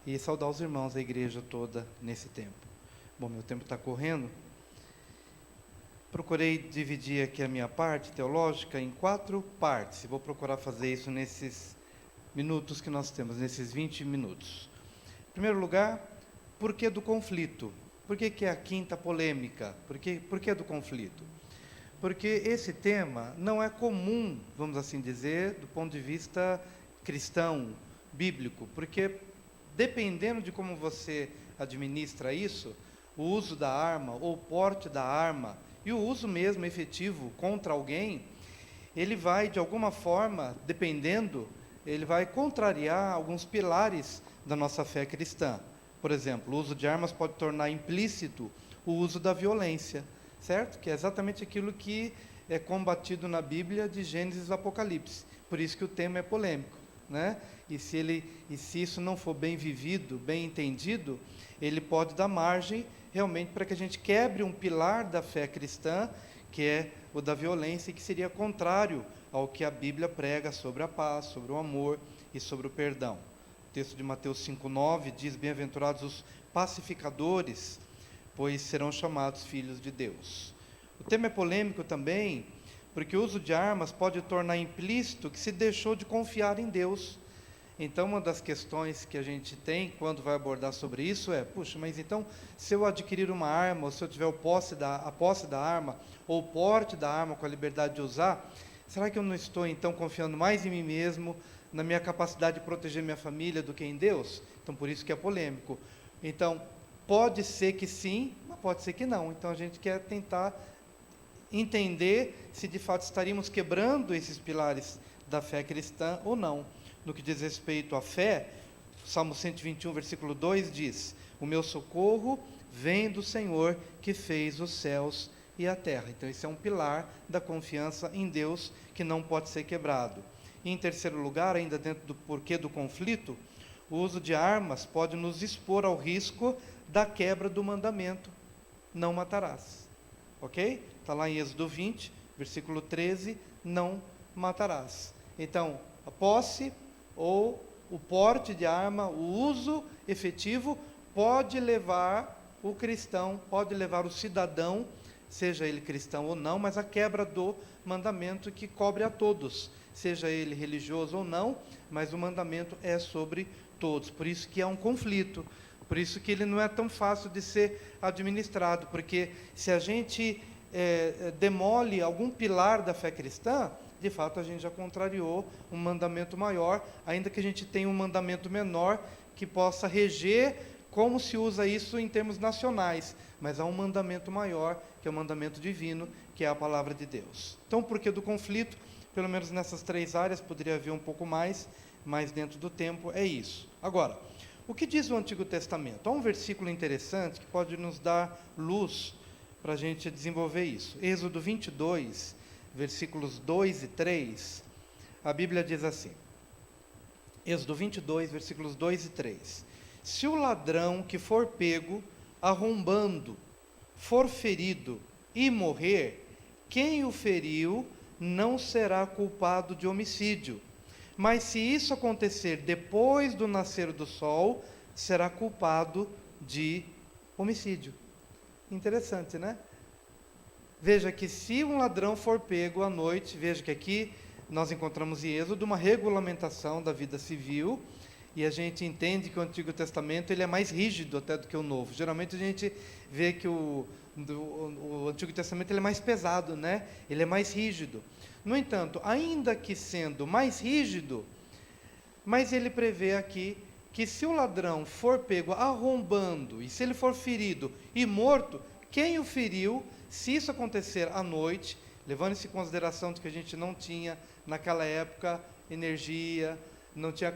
E saudar os irmãos da igreja toda nesse tempo. Bom, meu tempo está correndo. Procurei dividir aqui a minha parte teológica em 4 partes. E vou procurar fazer isso nesses minutos que nós temos, nesses 20 minutos. Em primeiro lugar, por que do conflito? Por que é a quinta polêmica? Por que do conflito? Porque esse tema não é comum, vamos assim dizer, do ponto de vista cristão, bíblico, porque dependendo de como você administra isso, o uso da arma ou o porte da arma e o uso mesmo efetivo contra alguém, ele vai de alguma forma, dependendo, ele vai contrariar alguns pilares da nossa fé cristã. Por exemplo, o uso de armas pode tornar implícito o uso da violência, certo? Que é exatamente aquilo que é combatido na Bíblia de Gênesis e Apocalipse. Por isso que o tema é polêmico, né? E se isso não for bem vivido, bem entendido, ele pode dar margem realmente para que a gente quebre um pilar da fé cristã, que é o da violência, e que seria contrário ao que a Bíblia prega sobre a paz, sobre o amor e sobre o perdão. O texto de Mateus 5,9 diz, bem-aventurados os pacificadores, pois serão chamados filhos de Deus. O tema é polêmico também, porque o uso de armas pode tornar implícito que se deixou de confiar em Deus. Então, uma das questões que a gente tem quando vai abordar sobre isso é, puxa, mas então, se eu adquirir uma arma, ou se eu tiver a posse da arma, ou o porte da arma com a liberdade de usar, será que eu não estou, então, confiando mais em mim mesmo, na minha capacidade de proteger minha família do que em Deus? Então, por isso que é polêmico. Então, pode ser que sim, mas pode ser que não. Então, a gente quer tentar entender se, de fato, estaríamos quebrando esses pilares da fé cristã ou não. No que diz respeito à fé, Salmo 121, versículo 2 diz, o meu socorro vem do Senhor que fez os céus e a terra. Então, esse é um pilar da confiança em Deus que não pode ser quebrado. E, em terceiro lugar, ainda dentro do porquê do conflito, o uso de armas pode nos expor ao risco da quebra do mandamento, não matarás. Ok? Está lá em Êxodo 20, versículo 13, não matarás. Então, a posse ou o porte de arma, o uso efetivo, pode levar o cristão, pode levar o cidadão seja ele cristão ou não, mas a quebra do mandamento que cobre a todos, seja ele religioso ou não, mas o mandamento é sobre todos. Por isso que é um conflito, por isso que ele não é tão fácil de ser administrado, porque se a gente demole algum pilar da fé cristã, de fato a gente já contrariou um mandamento maior, ainda que a gente tenha um mandamento menor que possa reger como se usa isso em termos nacionais, mas há um mandamento maior, que é o mandamento divino, que é a palavra de Deus. Então, por que do conflito? Pelo menos nessas 3 áreas, poderia haver um pouco mais, mas dentro do tempo é isso. Agora, o que diz o Antigo Testamento? Há um versículo interessante que pode nos dar luz para a gente desenvolver isso. Êxodo 22, versículos 2 e 3, a Bíblia diz assim, Êxodo 22, versículos 2 e 3, se o ladrão que for pego arrombando for ferido e morrer, quem o feriu não será culpado de homicídio, mas se isso acontecer depois do nascer do sol, será culpado de homicídio. Interessante, né? Veja que se um ladrão for pego à noite, veja que aqui nós encontramos em Êxodo uma regulamentação da vida civil, e a gente entende que o Antigo Testamento ele é mais rígido até do que o Novo. Geralmente a gente vê que o Antigo Testamento ele é mais pesado, né? Ele é mais rígido. No entanto, ainda que sendo mais rígido, mas ele prevê aqui que se o ladrão for pego arrombando, e se ele for ferido e morto, quem o feriu, se isso acontecer à noite, levando-se em consideração de que a gente não tinha, naquela época, energia, não tinha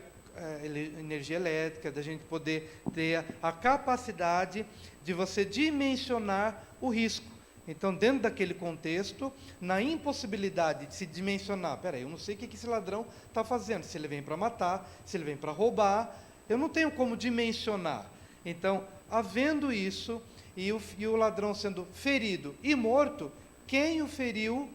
energia elétrica, da gente poder ter a capacidade de você dimensionar o risco. Então, dentro daquele contexto, na impossibilidade de se dimensionar, eu não sei o que esse ladrão está fazendo, se ele vem para matar, se ele vem para roubar, eu não tenho como dimensionar. Então, havendo isso, e o ladrão sendo ferido e morto, quem o feriu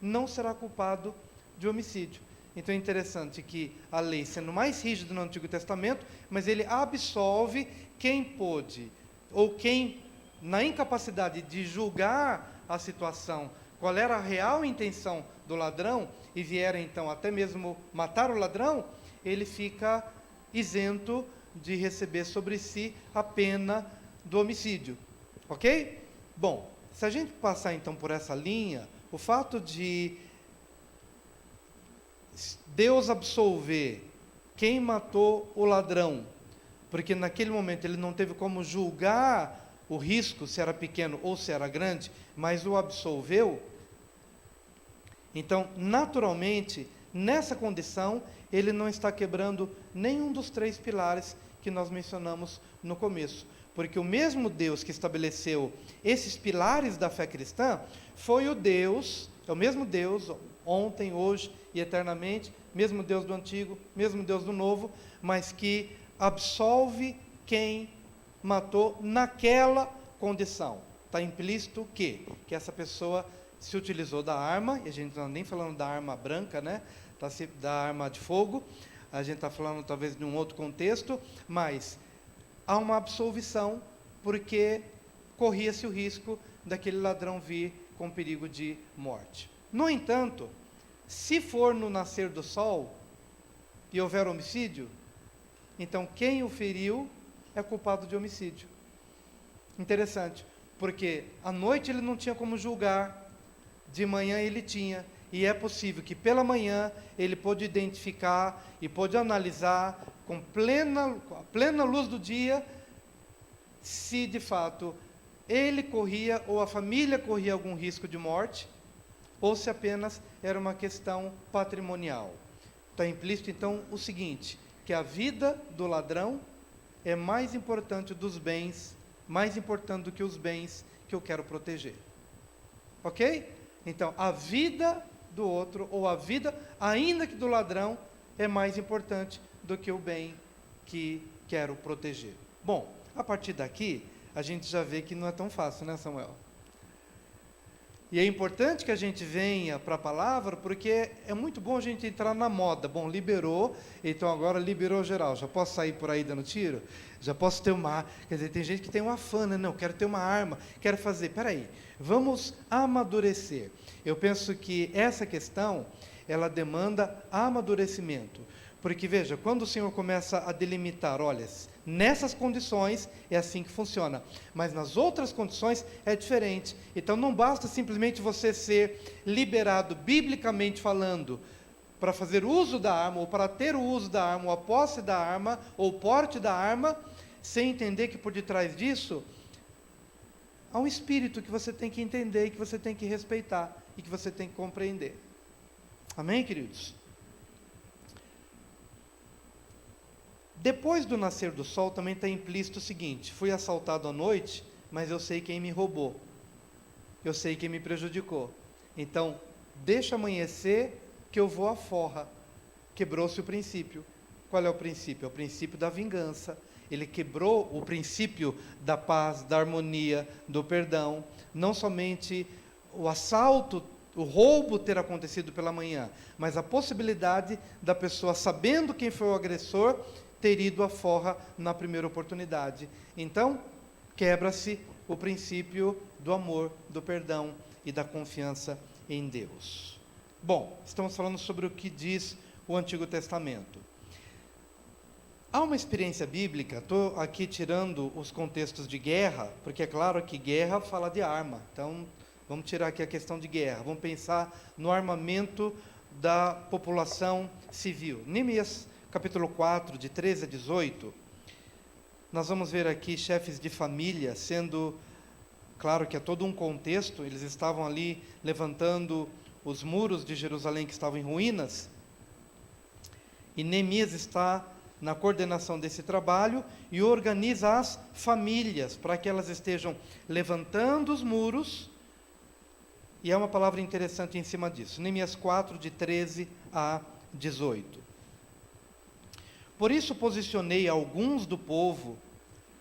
não será culpado de homicídio. Então é interessante que a lei, sendo mais rígida no Antigo Testamento, mas ele absolve quem pôde, ou quem, na incapacidade de julgar a situação, qual era a real intenção do ladrão, e vier então até mesmo matar o ladrão, ele fica isento de receber sobre si a pena do homicídio. Ok? Bom, se a gente passar então por essa linha, o fato de Deus absolver quem matou o ladrão, porque naquele momento ele não teve como julgar o risco, se era pequeno ou se era grande, mas o absolveu. Então, naturalmente, nessa condição, ele não está quebrando nenhum dos 3 pilares que nós mencionamos no começo. Porque o mesmo Deus que estabeleceu esses pilares da fé cristã, foi o Deus, é o mesmo Deus, ontem, hoje e eternamente, mesmo Deus do Antigo, mesmo Deus do Novo, mas que absolve quem matou naquela condição. Está implícito o quê? Que essa pessoa se utilizou da arma, e a gente não está nem falando da arma branca, né? Da arma de fogo, a gente está falando talvez de um outro contexto, mas há uma absolvição, porque corria-se o risco daquele ladrão vir com perigo de morte. No entanto, se for no nascer do sol e houver homicídio, então quem o feriu é culpado de homicídio. Interessante, porque à noite ele não tinha como julgar, de manhã ele tinha, e é possível que pela manhã ele pôde identificar e pôde analisar com plena luz do dia se de fato ele corria ou a família corria algum risco de morte, ou se apenas era uma questão patrimonial. Está implícito então o seguinte, que a vida do ladrão é mais importante dos bens, mais importante do que os bens que eu quero proteger. Ok? Então, a vida do outro, ou a vida, ainda que do ladrão, é mais importante do que o bem que quero proteger. Bom, a partir daqui, a gente já vê que não é tão fácil, né, Samuel? E é importante que a gente venha para a palavra, porque é muito bom a gente entrar na moda. Bom, liberou, então agora liberou geral. Já posso sair por aí dando tiro? Já posso ter uma... Quer dizer, tem gente que tem um afã, né? Não, quero ter uma arma, quero fazer. Espera aí, vamos amadurecer. Eu penso que essa questão, ela demanda amadurecimento. Porque, veja, quando o Senhor começa a delimitar, olha, nessas condições é assim que funciona, mas nas outras condições é diferente. Então, não basta simplesmente você ser liberado, biblicamente falando, para fazer uso da arma, ou para ter o uso da arma, ou a posse da arma, ou o porte da arma, sem entender que por detrás disso há um espírito que você tem que entender, que você tem que respeitar, e que você tem que compreender. Amém, queridos? Depois do nascer do sol também está implícito o seguinte: fui assaltado à noite, mas eu sei quem me roubou, eu sei quem me prejudicou, então deixa amanhecer que eu vou à forra. Quebrou-se o princípio. Qual é o princípio? É o princípio da vingança. Ele quebrou o princípio da paz, da harmonia, do perdão. Não somente o assalto, o roubo ter acontecido pela manhã, mas a possibilidade da pessoa, sabendo quem foi o agressor, ter ido à forra na primeira oportunidade. Então, quebra-se o princípio do amor, do perdão e da confiança em Deus. Bom, estamos falando sobre o que diz o Antigo Testamento. Há uma experiência bíblica, estou aqui tirando os contextos de guerra, porque é claro que guerra fala de arma, então vamos tirar aqui a questão de guerra, vamos pensar no armamento da população civil. Neemias capítulo 4, de 13 a 18, nós vamos ver aqui chefes de família sendo, claro que é todo um contexto, eles estavam ali levantando os muros de Jerusalém que estavam em ruínas, e Neemias está na coordenação desse trabalho e organiza as famílias para que elas estejam levantando os muros, e é uma palavra interessante em cima disso. Neemias 4, de 13 a 18. Por isso posicionei alguns do povo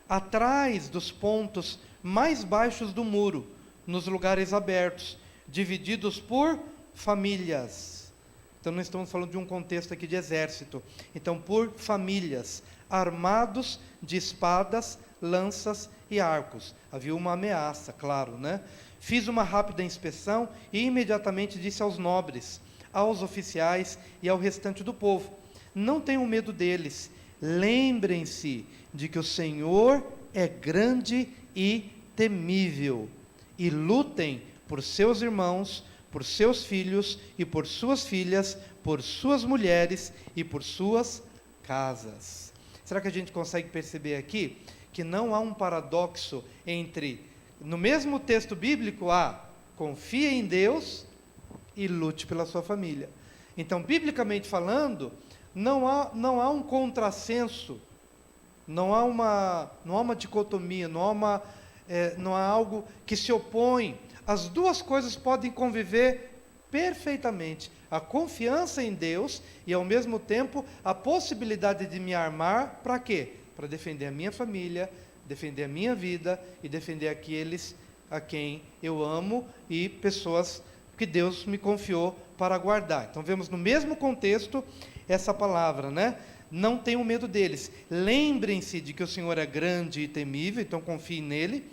atrás dos pontos mais baixos do muro, nos lugares abertos, divididos por famílias. Então, não estamos falando de um contexto aqui de exército. Então, por famílias, armados de espadas, lanças e arcos. Havia uma ameaça, claro, né? Fiz uma rápida inspeção e imediatamente disse aos nobres, aos oficiais e ao restante do povo: não tenham medo deles, lembrem-se de que o Senhor é grande e temível, e lutem por seus irmãos, por seus filhos e por suas filhas, por suas mulheres e por suas casas. Será que a gente consegue perceber aqui que não há um paradoxo entre, no mesmo texto bíblico, confie em Deus e lute pela sua família. Então, biblicamente falando, não há um contrassenso, não há uma dicotomia, não há algo que se opõe. As duas coisas podem conviver perfeitamente. A confiança em Deus e, ao mesmo tempo, a possibilidade de me armar para quê? Para defender a minha família, defender a minha vida e defender aqueles a quem eu amo e pessoas que Deus me confiou para guardar. Então, vemos no mesmo contexto essa palavra, né? Não tenham medo deles. Lembrem-se de que o Senhor é grande e temível, então confiem nele,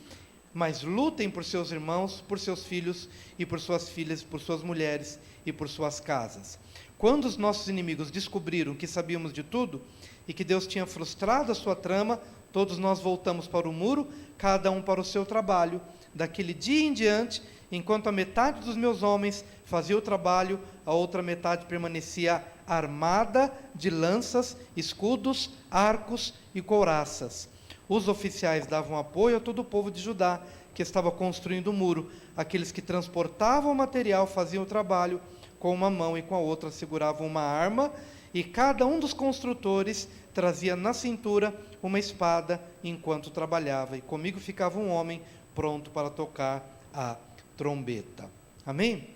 mas lutem por seus irmãos, por seus filhos e por suas filhas, por suas mulheres e por suas casas. Quando os nossos inimigos descobriram que sabíamos de tudo e que Deus tinha frustrado a sua trama, todos nós voltamos para o muro, cada um para o seu trabalho. Daquele dia em diante, enquanto a metade dos meus homens fazia o trabalho, a outra metade permanecia armada de lanças, escudos, arcos e couraças. Os oficiais davam apoio a todo o povo de Judá, que estava construindo o muro. Aqueles que transportavam o material faziam o trabalho, com uma mão e com a outra seguravam uma arma, e cada um dos construtores trazia na cintura uma espada enquanto trabalhava, e comigo ficava um homem pronto para tocar a trombeta. Amém?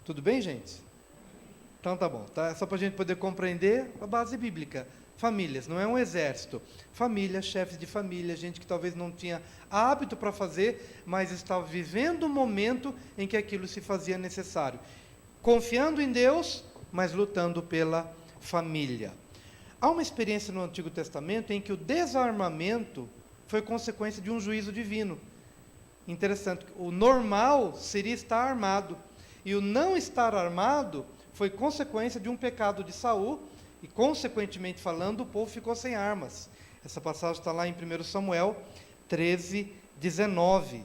Tudo bem, gente? Então tá bom, tá? Só para a gente poder compreender a base bíblica. famílias, não é um exército. Família, chefes de família, gente que talvez não tinha hábito para fazer, mas estava vivendo um momento em que aquilo se fazia necessário. Confiando em Deus, mas lutando pela família. Há uma experiência no Antigo Testamento em que o desarmamento foi consequência de um juízo divino. Interessante, o normal seria estar armado, e o não estar armado foi consequência de um pecado de Saul, e consequentemente falando, o povo ficou sem armas. Essa passagem está lá em 1 Samuel 13, 19.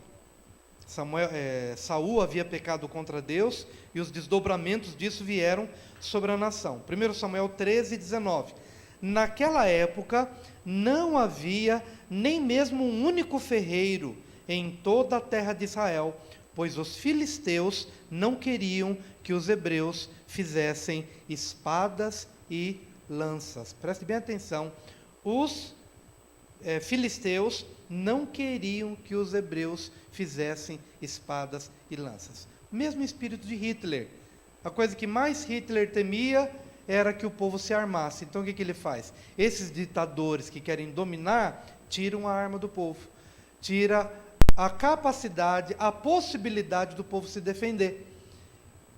Saul havia pecado contra Deus, e os desdobramentos disso vieram sobre a nação. 1 Samuel 13, 19. Naquela época, não havia nem mesmo um único ferreiro em toda a terra de Israel, pois os filisteus não queriam que os hebreus fizessem espadas e lanças. Preste bem atenção, os filisteus não queriam que os hebreus fizessem espadas e lanças. Mesmo espírito de Hitler. A coisa que mais Hitler temia era que o povo se armasse. Então o que ele faz? Esses ditadores que querem dominar, tiram a arma do povo. Tira a capacidade, a possibilidade do povo se defender.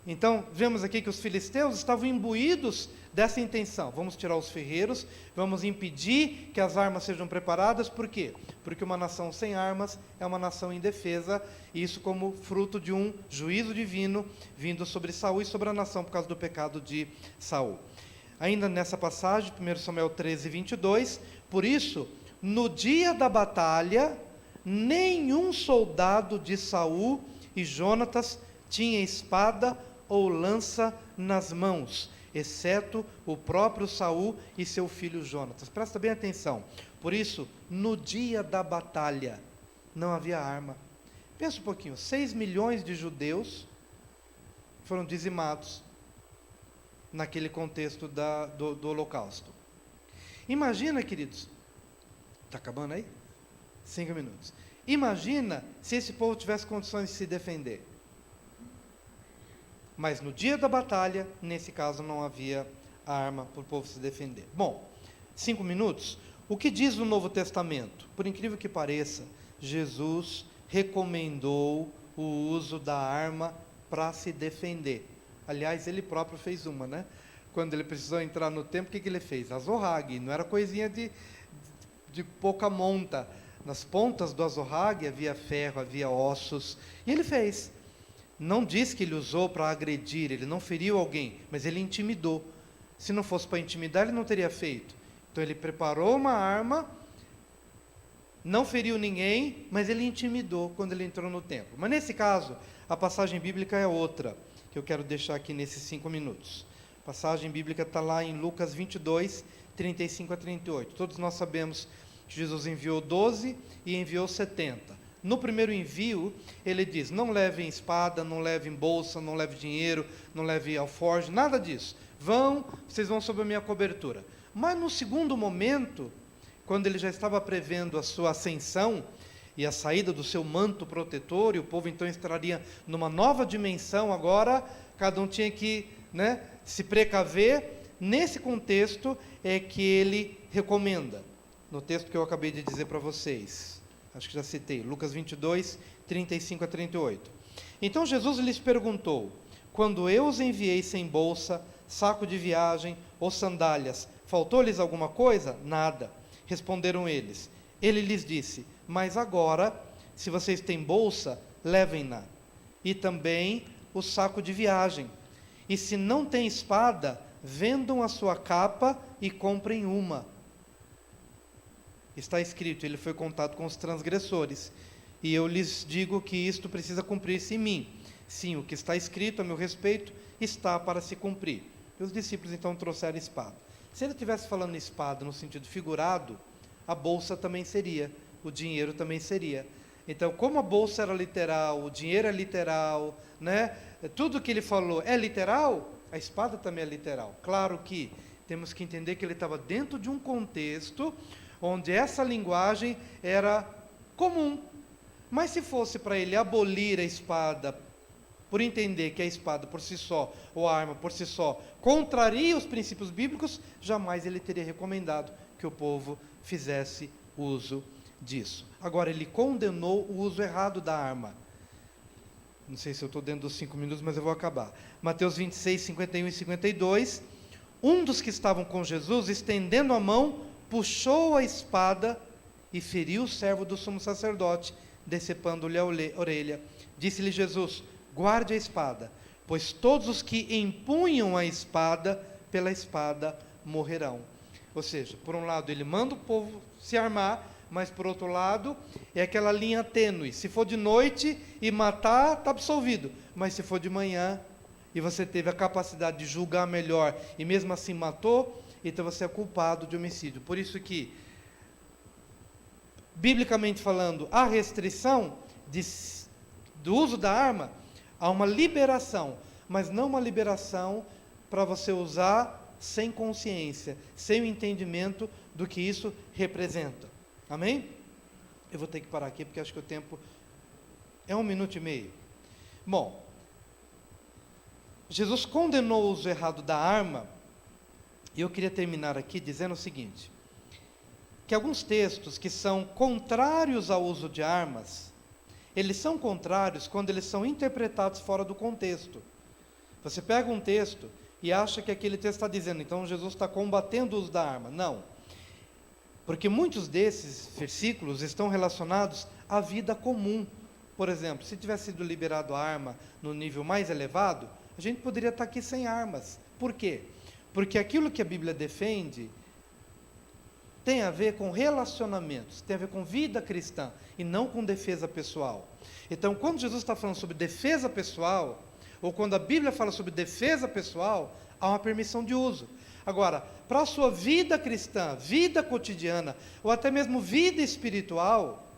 Então, vemos aqui que os filisteus estavam imbuídos dessa intenção. Vamos tirar os ferreiros, vamos impedir que as armas sejam preparadas. Por quê? Porque uma nação sem armas é uma nação indefesa, e isso como fruto de um juízo divino vindo sobre Saul e sobre a nação por causa do pecado de Saul. Ainda nessa passagem, 1 Samuel 13, 22, por isso, no dia da batalha, nenhum soldado de Saul e Jonatas tinha espada ou lança nas mãos, exceto o próprio Saul e seu filho Jonatas. Presta bem atenção. Por isso, no dia da batalha, não havia arma. Pensa um pouquinho, 6 milhões de judeus foram dizimados naquele contexto do Holocausto. Imagina, queridos, está acabando aí? 5 minutos. Imagina se esse povo tivesse condições de se defender. Mas no dia da batalha, nesse caso, não havia arma para o povo se defender. Bom, 5 minutos. O que diz o Novo Testamento? Por incrível que pareça, Jesus recomendou o uso da arma para se defender. Aliás, ele próprio fez uma, né? Quando ele precisou entrar no templo, o que ele fez? Azorrague, não era coisinha de pouca monta. Nas pontas do azorrague havia ferro, havia ossos, e ele fez. Não diz que ele usou para agredir, ele não feriu alguém, mas ele intimidou. Se não fosse para intimidar, ele não teria feito. Então ele preparou uma arma, não feriu ninguém, mas ele intimidou quando ele entrou no templo. Mas nesse caso, a passagem bíblica é outra, que eu quero deixar aqui nesses 5 minutos. A passagem bíblica está lá em Lucas 22, 35 a 38. Todos nós sabemos que Jesus enviou 12 e enviou 70. No primeiro envio, ele diz, não levem espada, não levem bolsa, não levem dinheiro, não levem alforje, nada disso. Vocês vão sob a minha cobertura. Mas no segundo momento, quando ele já estava prevendo a sua ascensão e a saída do seu manto protetor, e o povo então entraria numa nova dimensão agora, cada um tinha que se precaver. Nesse contexto é que ele recomenda, no texto que eu acabei de dizer para vocês. Acho que já citei, Lucas 22, 35 a 38. Então Jesus lhes perguntou, quando eu os enviei sem bolsa, saco de viagem ou sandálias, faltou-lhes alguma coisa? Nada. Responderam eles. Ele lhes disse, mas agora, se vocês têm bolsa, levem-na. E também o saco de viagem. E se não têm espada, vendam a sua capa e comprem uma. Está escrito, ele foi contado com os transgressores. E eu lhes digo que isto precisa cumprir-se em mim. Sim, o que está escrito a meu respeito está para se cumprir. E os discípulos então trouxeram espada. Se ele estivesse falando espada no sentido figurado, a bolsa também seria, o dinheiro também seria. Então, como a bolsa era literal, o dinheiro é literal, tudo que ele falou é literal, a espada também é literal. Claro que temos que entender que ele estava dentro de um contexto onde essa linguagem era comum. Mas se fosse para ele abolir a espada por entender que a espada por si só, ou a arma por si só, contraria os princípios bíblicos, jamais ele teria recomendado que o povo fizesse uso disso. Agora, ele condenou o uso errado da arma. Não sei se eu estou dentro dos 5 minutos, mas eu vou acabar. Mateus 26, 51 e 52. Um dos que estavam com Jesus, estendendo a mão, puxou a espada e feriu o servo do sumo sacerdote, decepando-lhe a orelha. Disse-lhe Jesus: guarde a espada, pois todos os que empunham a espada, pela espada morrerão. Ou seja, por um lado ele manda o povo se armar, mas por outro lado é aquela linha tênue. Se for de noite e matar, está absolvido, mas se for de manhã e você teve a capacidade de julgar melhor e mesmo assim matou, então você é culpado de homicídio. Por isso que, biblicamente falando, a restrição do uso da arma, há uma liberação, mas não uma liberação para você usar sem consciência, sem o entendimento do que isso representa. Amém? Eu vou ter que parar aqui, porque acho que o tempo é 1 minuto e meio. Bom, Jesus condenou o uso errado da arma, e eu queria terminar aqui dizendo o seguinte, que alguns textos que são contrários ao uso de armas, eles são contrários quando eles são interpretados fora do contexto. Você pega um texto e acha que aquele texto está dizendo, então Jesus está combatendo o uso da arma. Não. Porque muitos desses versículos estão relacionados à vida comum. Por exemplo, se tivesse sido liberado a arma no nível mais elevado, a gente poderia estar aqui sem armas. Por quê? Porque aquilo que a Bíblia defende tem a ver com relacionamentos, tem a ver com vida cristã e não com defesa pessoal. Então, quando Jesus está falando sobre defesa pessoal, ou quando a Bíblia fala sobre defesa pessoal, há uma permissão de uso. Agora, para a sua vida cristã, vida cotidiana, ou até mesmo vida espiritual,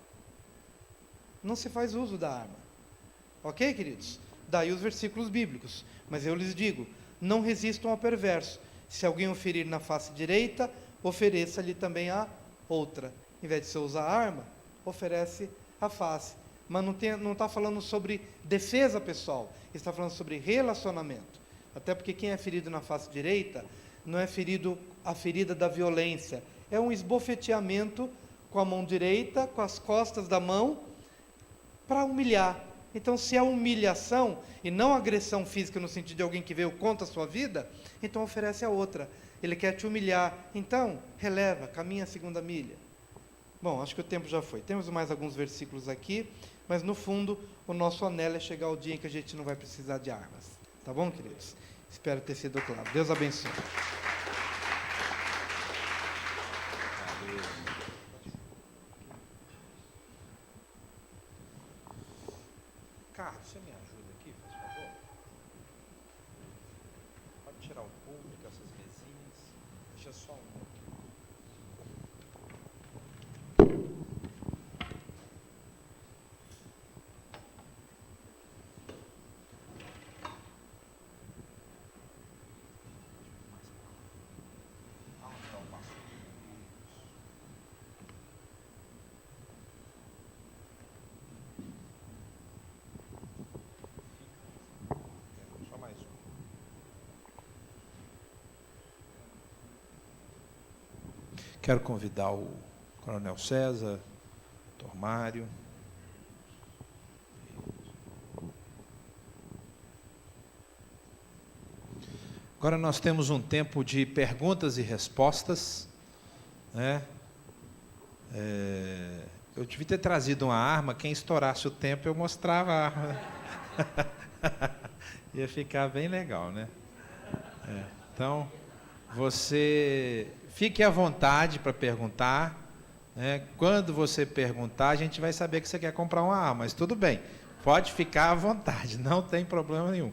não se faz uso da arma. Ok, queridos? Daí os versículos bíblicos. Mas eu lhes digo, não resistam ao perverso. Se alguém o ferir na face direita, ofereça-lhe também a outra. Em vez de você usar a arma, oferece a face. Mas não está falando sobre defesa pessoal, está falando sobre relacionamento. Até porque quem é ferido na face direita, não é ferido a ferida da violência, é um esbofeteamento com a mão direita, com as costas da mão, para humilhar. Então, se é humilhação, e não agressão física no sentido de alguém que veio contra a sua vida, então oferece a outra. Ele quer te humilhar. Então, releva, caminha a 2ª milha. Bom, acho que o tempo já foi. Temos mais alguns versículos aqui, mas no fundo, o nosso anelo é chegar ao dia em que a gente não vai precisar de armas. Tá bom, queridos? Espero ter sido claro. Deus abençoe. Carlos, você me ajuda aqui, por favor? Pode tirar o público, essas mesinhas. Deixa só um aqui. Só mais um. Quero convidar o Coronel César, Dr. Mário. Agora nós temos um tempo de perguntas e respostas, né? Eu devia ter trazido uma arma, quem estourasse o tempo eu mostrava a arma. Ia ficar bem legal, né? Então, você fique à vontade para perguntar, né? Quando você perguntar, a gente vai saber que você quer comprar uma arma, mas tudo bem, pode ficar à vontade, não tem problema nenhum.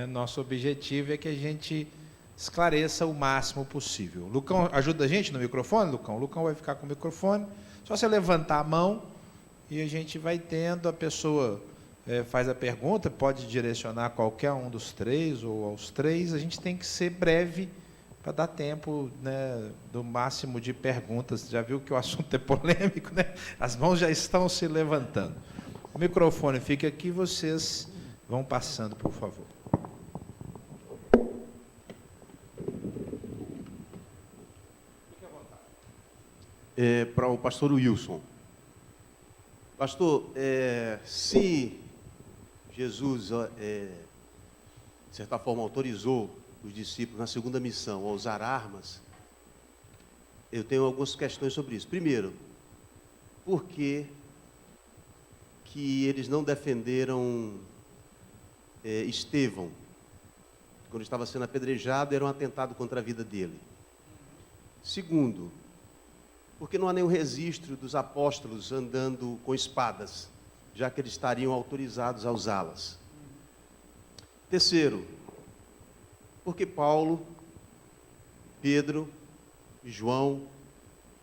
Nosso objetivo é que a gente esclareça o máximo possível. O Lucão ajuda a gente no microfone, Lucão? O Lucão vai ficar com o microfone, só você levantar a mão e a gente vai tendo, a pessoa faz a pergunta, pode direcionar a qualquer um dos três ou aos três, a gente tem que ser breve para dar tempo, né, do máximo de perguntas. Já viu que o assunto é polêmico, né? As mãos já estão se levantando. O microfone fica aqui, vocês Vão passando, por favor. Para o pastor Wilson. Pastor, se Jesus, de certa forma, autorizou os discípulos na segunda missão a usar armas, eu tenho algumas questões sobre isso. Primeiro, por que eles não defenderam Estevão? Quando estava sendo apedrejado, era um atentado contra a vida dele. Segundo, porque não há nenhum registro dos apóstolos andando com espadas, já que eles estariam autorizados a usá-las. Terceiro, porque Paulo, Pedro e João,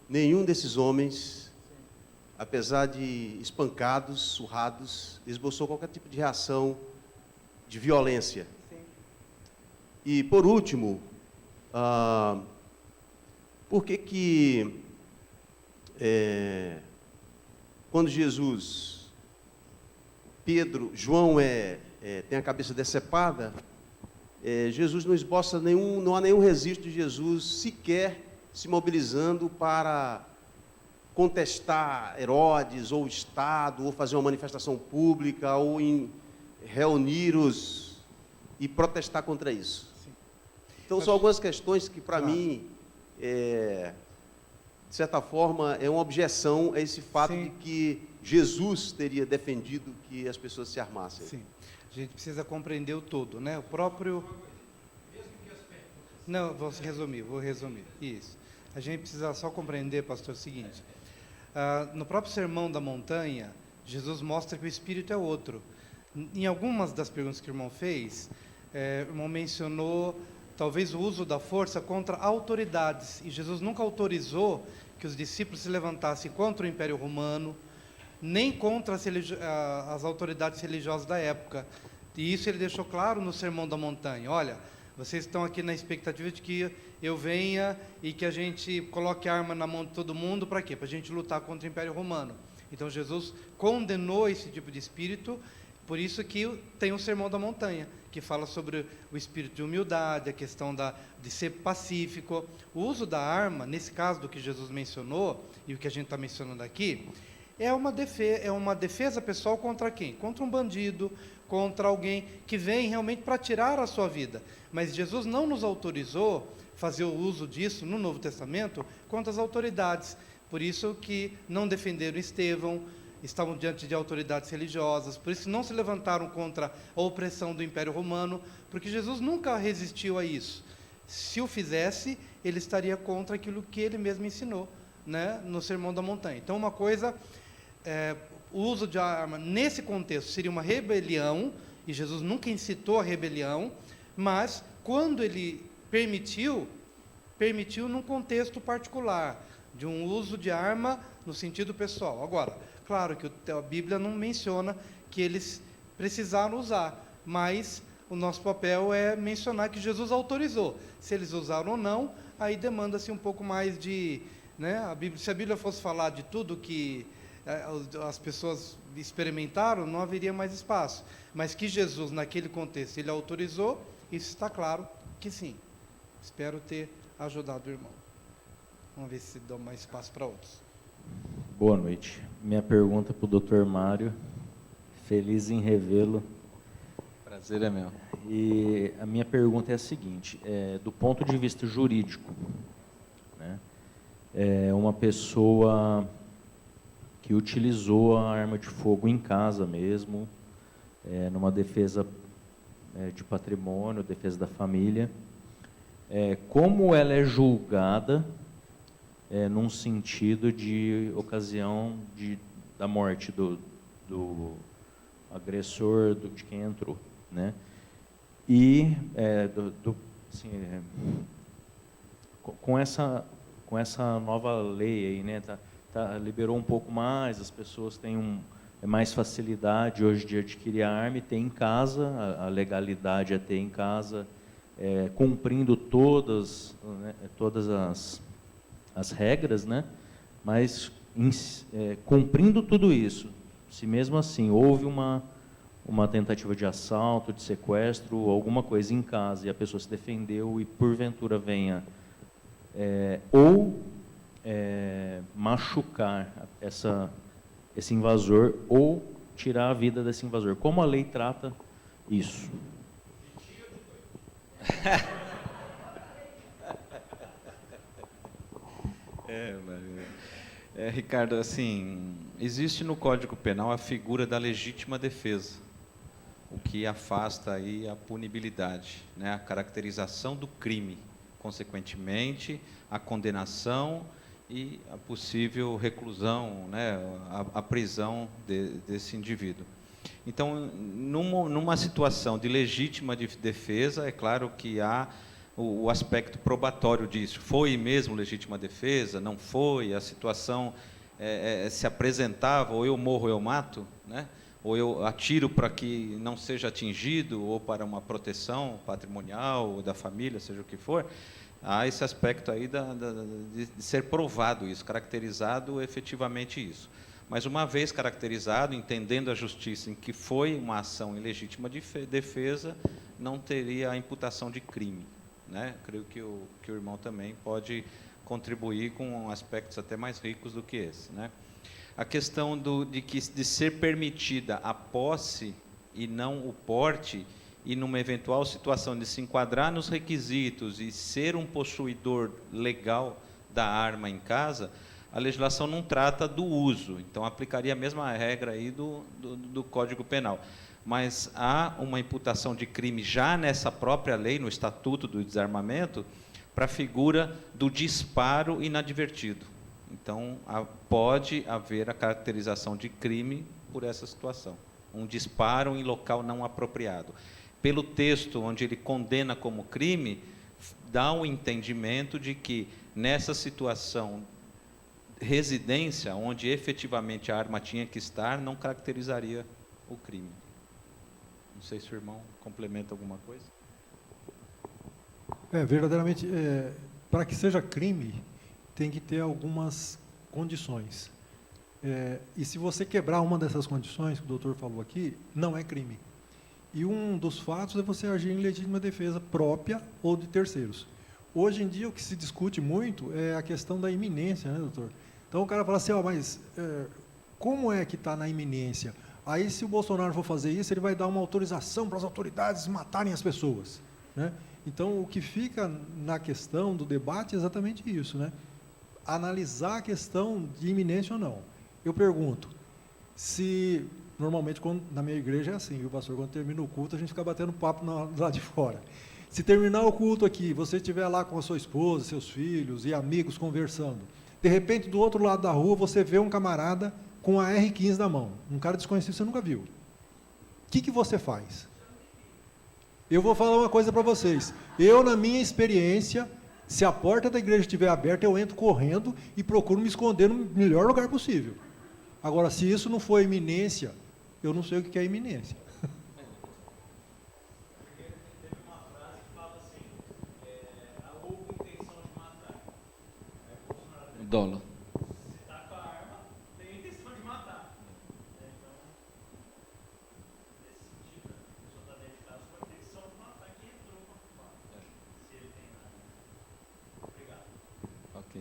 nenhum desses homens, apesar de espancados, surrados, esboçou qualquer tipo de reação de violência. E, por último, por que quando Jesus, Pedro, João tem a cabeça decepada, Jesus não esboça não há nenhum registro de Jesus sequer se mobilizando para contestar Herodes, ou o Estado, ou fazer uma manifestação pública, ou reunir-os e protestar contra isso. Sim. Então, são algumas questões que, para mim, de certa forma, é uma objeção a esse fato de que Jesus teria defendido que as pessoas se armassem. Sim. A gente precisa compreender o todo, né? O próprio... Não, vou resumir. Isso. A gente precisa só compreender, pastor, o seguinte. No próprio Sermão da Montanha, Jesus mostra que o Espírito é outro. Em algumas das perguntas que o irmão fez, o irmão mencionou talvez o uso da força contra autoridades. E Jesus nunca autorizou que os discípulos se levantassem contra o Império Romano, nem contra as autoridades religiosas da época. E isso ele deixou claro no Sermão da Montanha. Olha, vocês estão aqui na expectativa de que eu venha e que a gente coloque arma na mão de todo mundo, para quê? Para a gente lutar contra o Império Romano. Então Jesus condenou esse tipo de espírito, por isso que tem o Sermão da Montanha, que fala sobre o espírito de humildade, a questão de ser pacífico. O uso da arma, nesse caso do que Jesus mencionou, e o que a gente está mencionando aqui, é uma defesa pessoal contra quem? Contra um bandido, contra alguém que vem realmente para tirar a sua vida. Mas Jesus não nos autorizou fazer o uso disso no Novo Testamento contra as autoridades. Por isso que não defenderam Estevão, estavam diante de autoridades religiosas, por isso não se levantaram contra a opressão do Império Romano, porque Jesus nunca resistiu a isso. Se o fizesse, ele estaria contra aquilo que ele mesmo ensinou, né, no Sermão da Montanha. Então, uma coisa, o uso de arma nesse contexto seria uma rebelião, e Jesus nunca incitou a rebelião, mas quando ele permitiu num contexto particular, de um uso de arma no sentido pessoal. Agora, claro que a Bíblia não menciona que eles precisaram usar, mas o nosso papel é mencionar que Jesus autorizou. Se eles usaram ou não, aí demanda-se um pouco mais de... Né, se a Bíblia fosse falar de tudo que as pessoas experimentaram, não haveria mais espaço. Mas que Jesus, naquele contexto, ele autorizou, isso está claro que sim. Espero ter ajudado o irmão. Vamos ver se dá mais espaço para outros. Boa noite. Minha pergunta para o Dr. Mário. Feliz em revê-lo. Prazer é meu. E a minha pergunta é a seguinte, do ponto de vista jurídico, né, uma pessoa que utilizou a arma de fogo em casa mesmo, numa defesa de patrimônio, defesa da família, como ela é julgada num sentido de ocasião da morte do agressor, de quem entrou, né? E assim, com essa nova lei aí, né, liberou um pouco mais, as pessoas têm mais facilidade hoje de adquirir a arma e ter em casa, a legalidade é ter em casa, cumprindo todas as regras, né? Mas cumprindo tudo isso, se mesmo assim houve uma tentativa de assalto, de sequestro, alguma coisa em casa e a pessoa se defendeu e porventura venha machucar esse invasor ou tirar a vida desse invasor. Como a lei trata isso? Ricardo, assim, existe no Código Penal a figura da legítima defesa, o que afasta aí a punibilidade, né? A caracterização do crime, consequentemente, a condenação e a possível reclusão, né? A prisão desse indivíduo. Então, numa situação de legítima defesa, é claro que há o aspecto probatório disso. Foi mesmo legítima defesa? Não foi? A situação se apresentava, ou eu morro ou eu mato, né? Ou eu atiro para que não seja atingido, ou para uma proteção patrimonial, ou da família, seja o que for. Há esse aspecto aí de ser provado isso, caracterizado efetivamente isso. Mas uma vez caracterizado, entendendo a justiça em que foi uma ação em legítima defesa, não teria a imputação de crime, né? Creio que o irmão também pode contribuir com aspectos até mais ricos do que esse, né? A questão de ser permitida a posse e não o porte, e numa eventual situação de se enquadrar nos requisitos e ser um possuidor legal da arma em casa, a legislação não trata do uso, então aplicaria a mesma regra aí do Código Penal. Mas há uma imputação de crime já nessa própria lei, no Estatuto do Desarmamento, para a figura do disparo inadvertido. Então, pode haver a caracterização de crime por essa situação, um disparo em local não apropriado. Pelo texto, onde ele condena como crime, dá um entendimento de que, nessa situação, residência, onde efetivamente a arma tinha que estar, não caracterizaria o crime. Não sei se o irmão complementa alguma coisa. Verdadeiramente, para que seja crime, tem que ter algumas condições. E se você quebrar uma dessas condições que o doutor falou aqui, não é crime. E um dos fatos é você agir em legítima defesa própria ou de terceiros. Hoje em dia, o que se discute muito é a questão da iminência, né, doutor? Então, o cara fala assim, mas como é que está na iminência? Aí, se o Bolsonaro for fazer isso, ele vai dar uma autorização para as autoridades matarem as pessoas, né? Então, o que fica na questão do debate é exatamente isso, né? Analisar a questão de iminência ou não. Eu pergunto, se, normalmente, na minha igreja é assim, viu, pastor? Quando termina o culto, a gente fica batendo papo lá de fora. Se terminar o culto aqui, você estiver lá com a sua esposa, seus filhos e amigos conversando, de repente, do outro lado da rua, você vê um camarada com a R15 na mão, um cara desconhecido que você nunca viu. O que você faz? Eu vou falar uma coisa para vocês. Eu, na minha experiência, se a porta da igreja estiver aberta, eu entro correndo e procuro me esconder no melhor lugar possível. Agora, se isso não for iminência, eu não sei o que é iminência. Teve uma frase que fala assim, a louca intenção de matar. Dolo. Se está com a arma, tem a intenção de matar. Então, nesse sentido, a pessoa está dedicada com a intenção de matar quem entrou com a arma. Se ele tem nada. Obrigado. Ok.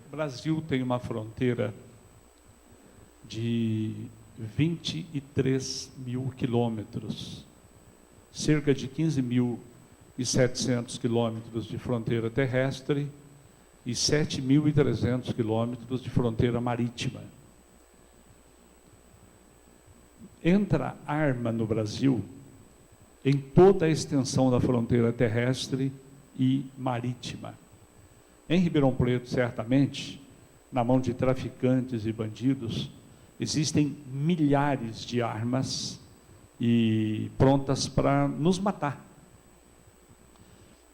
O Brasil tem uma fronteira de 23 mil quilômetros, cerca de 15.700 quilômetros de fronteira terrestre e 7.300 quilômetros de fronteira marítima. Entra arma no Brasil em toda a extensão da fronteira terrestre e marítima. Em Ribeirão Preto, certamente, na mão de traficantes e bandidos, existem milhares de armas e prontas para nos matar.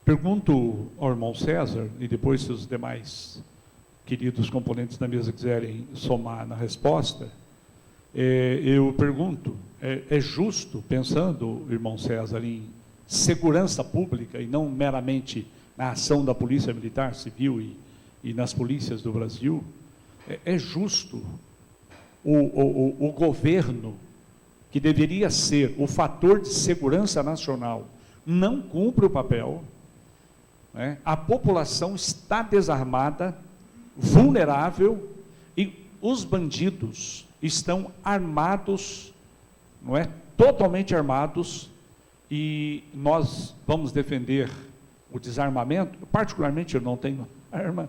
Pergunto ao irmão César, e depois se os demais queridos componentes da mesa quiserem somar na resposta, eu pergunto, é justo, pensando, irmão César, em segurança pública e não meramente na ação da Polícia Militar Civil e nas polícias do Brasil, é justo o governo que deveria ser o fator de segurança nacional, não cumpre o papel, né? A população está desarmada, vulnerável, e os bandidos estão armados, não é? Totalmente armados, e nós vamos defender o desarmamento. Particularmente, eu não tenho arma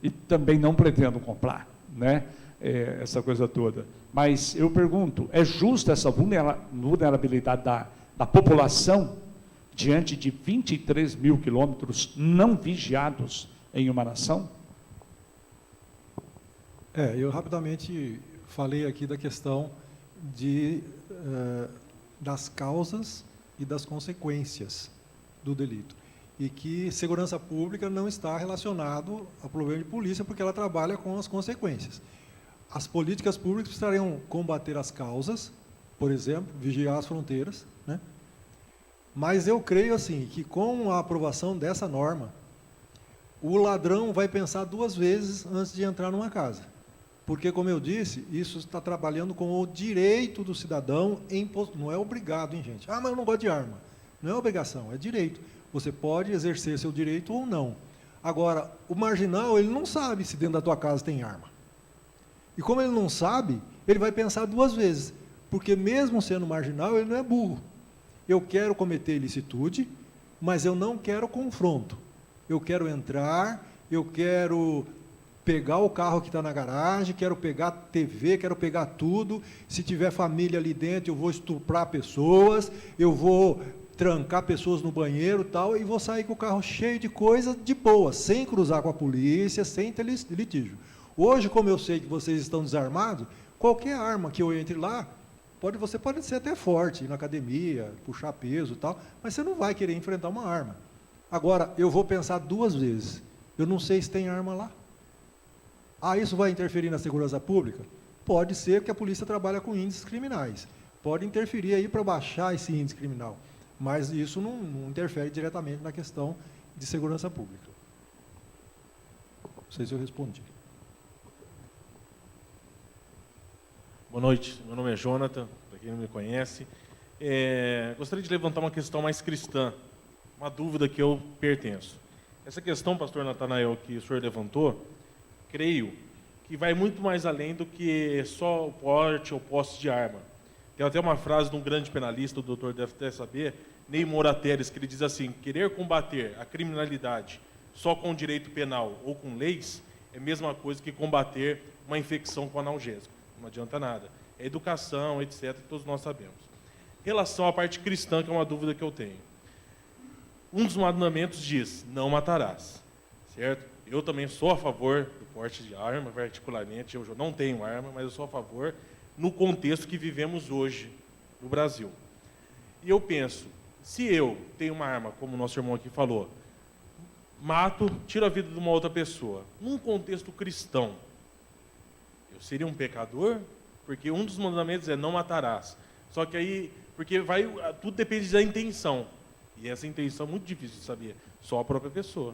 e também não pretendo comprar, né? Essa coisa toda. Mas eu pergunto, é justa essa vulnerabilidade da população diante de 23 mil quilômetros não vigiados em uma nação? Eu rapidamente falei aqui da questão das causas e das consequências do delito. E que segurança pública não está relacionado ao problema de polícia, porque ela trabalha com as consequências. As políticas públicas precisariam combater as causas, por exemplo, vigiar as fronteiras, né? Mas eu creio assim, que com a aprovação dessa norma, o ladrão vai pensar 2 vezes antes de entrar numa casa. Porque, como eu disse, isso está trabalhando com o direito do cidadão, não é obrigado, hein, gente? Ah, mas eu não gosto de arma. Não é obrigação, é direito. Você pode exercer seu direito ou não. Agora, o marginal, ele não sabe se dentro da tua casa tem arma. E como ele não sabe, ele vai pensar 2 vezes. Porque mesmo sendo marginal, ele não é burro. Eu quero cometer ilicitude, mas eu não quero confronto. Eu quero entrar, eu quero pegar o carro que está na garagem, quero pegar a TV, quero pegar tudo. Se tiver família ali dentro, eu vou estuprar pessoas, eu vou trancar pessoas no banheiro tal, e vou sair com o carro cheio de coisa de boa, sem cruzar com a polícia, sem ter litígio. Hoje, como eu sei que vocês estão desarmados, qualquer arma que eu entre lá, você pode ser até forte, ir na academia, puxar peso e tal, mas você não vai querer enfrentar uma arma. Agora, eu vou pensar 2 vezes. Eu não sei se tem arma lá. Ah, isso vai interferir na segurança pública? Pode ser, porque a polícia trabalha com índices criminais. Pode interferir aí para baixar esse índice criminal. Mas isso não interfere diretamente na questão de segurança pública. Não sei se eu respondi. Boa noite, meu nome é Jonathan, para quem não me conhece. Gostaria de levantar uma questão mais cristã, uma dúvida que eu pertenço. Essa questão, pastor Natanael, que o senhor levantou, creio que vai muito mais além do que só o porte ou posse de arma. Tem até uma frase de um grande penalista, o doutor deve até saber, Ney Morateres, que ele diz assim: querer combater a criminalidade só com direito penal ou com leis é a mesma coisa que combater uma infecção com analgésico. Não adianta nada. É educação, etc., que todos nós sabemos. Em relação à parte cristã, que é uma dúvida que eu tenho. Um dos mandamentos diz, não matarás. Certo? Eu também sou a favor do porte de arma, particularmente. Eu não tenho arma, mas eu sou a favor no contexto que vivemos hoje no Brasil. E eu penso, se eu tenho uma arma, como o nosso irmão aqui falou, mato, tiro a vida de uma outra pessoa, num contexto cristão, eu seria um pecador? Porque um dos mandamentos é não matarás. Só que aí, porque tudo depende da intenção. E essa intenção é muito difícil de saber, só a própria pessoa.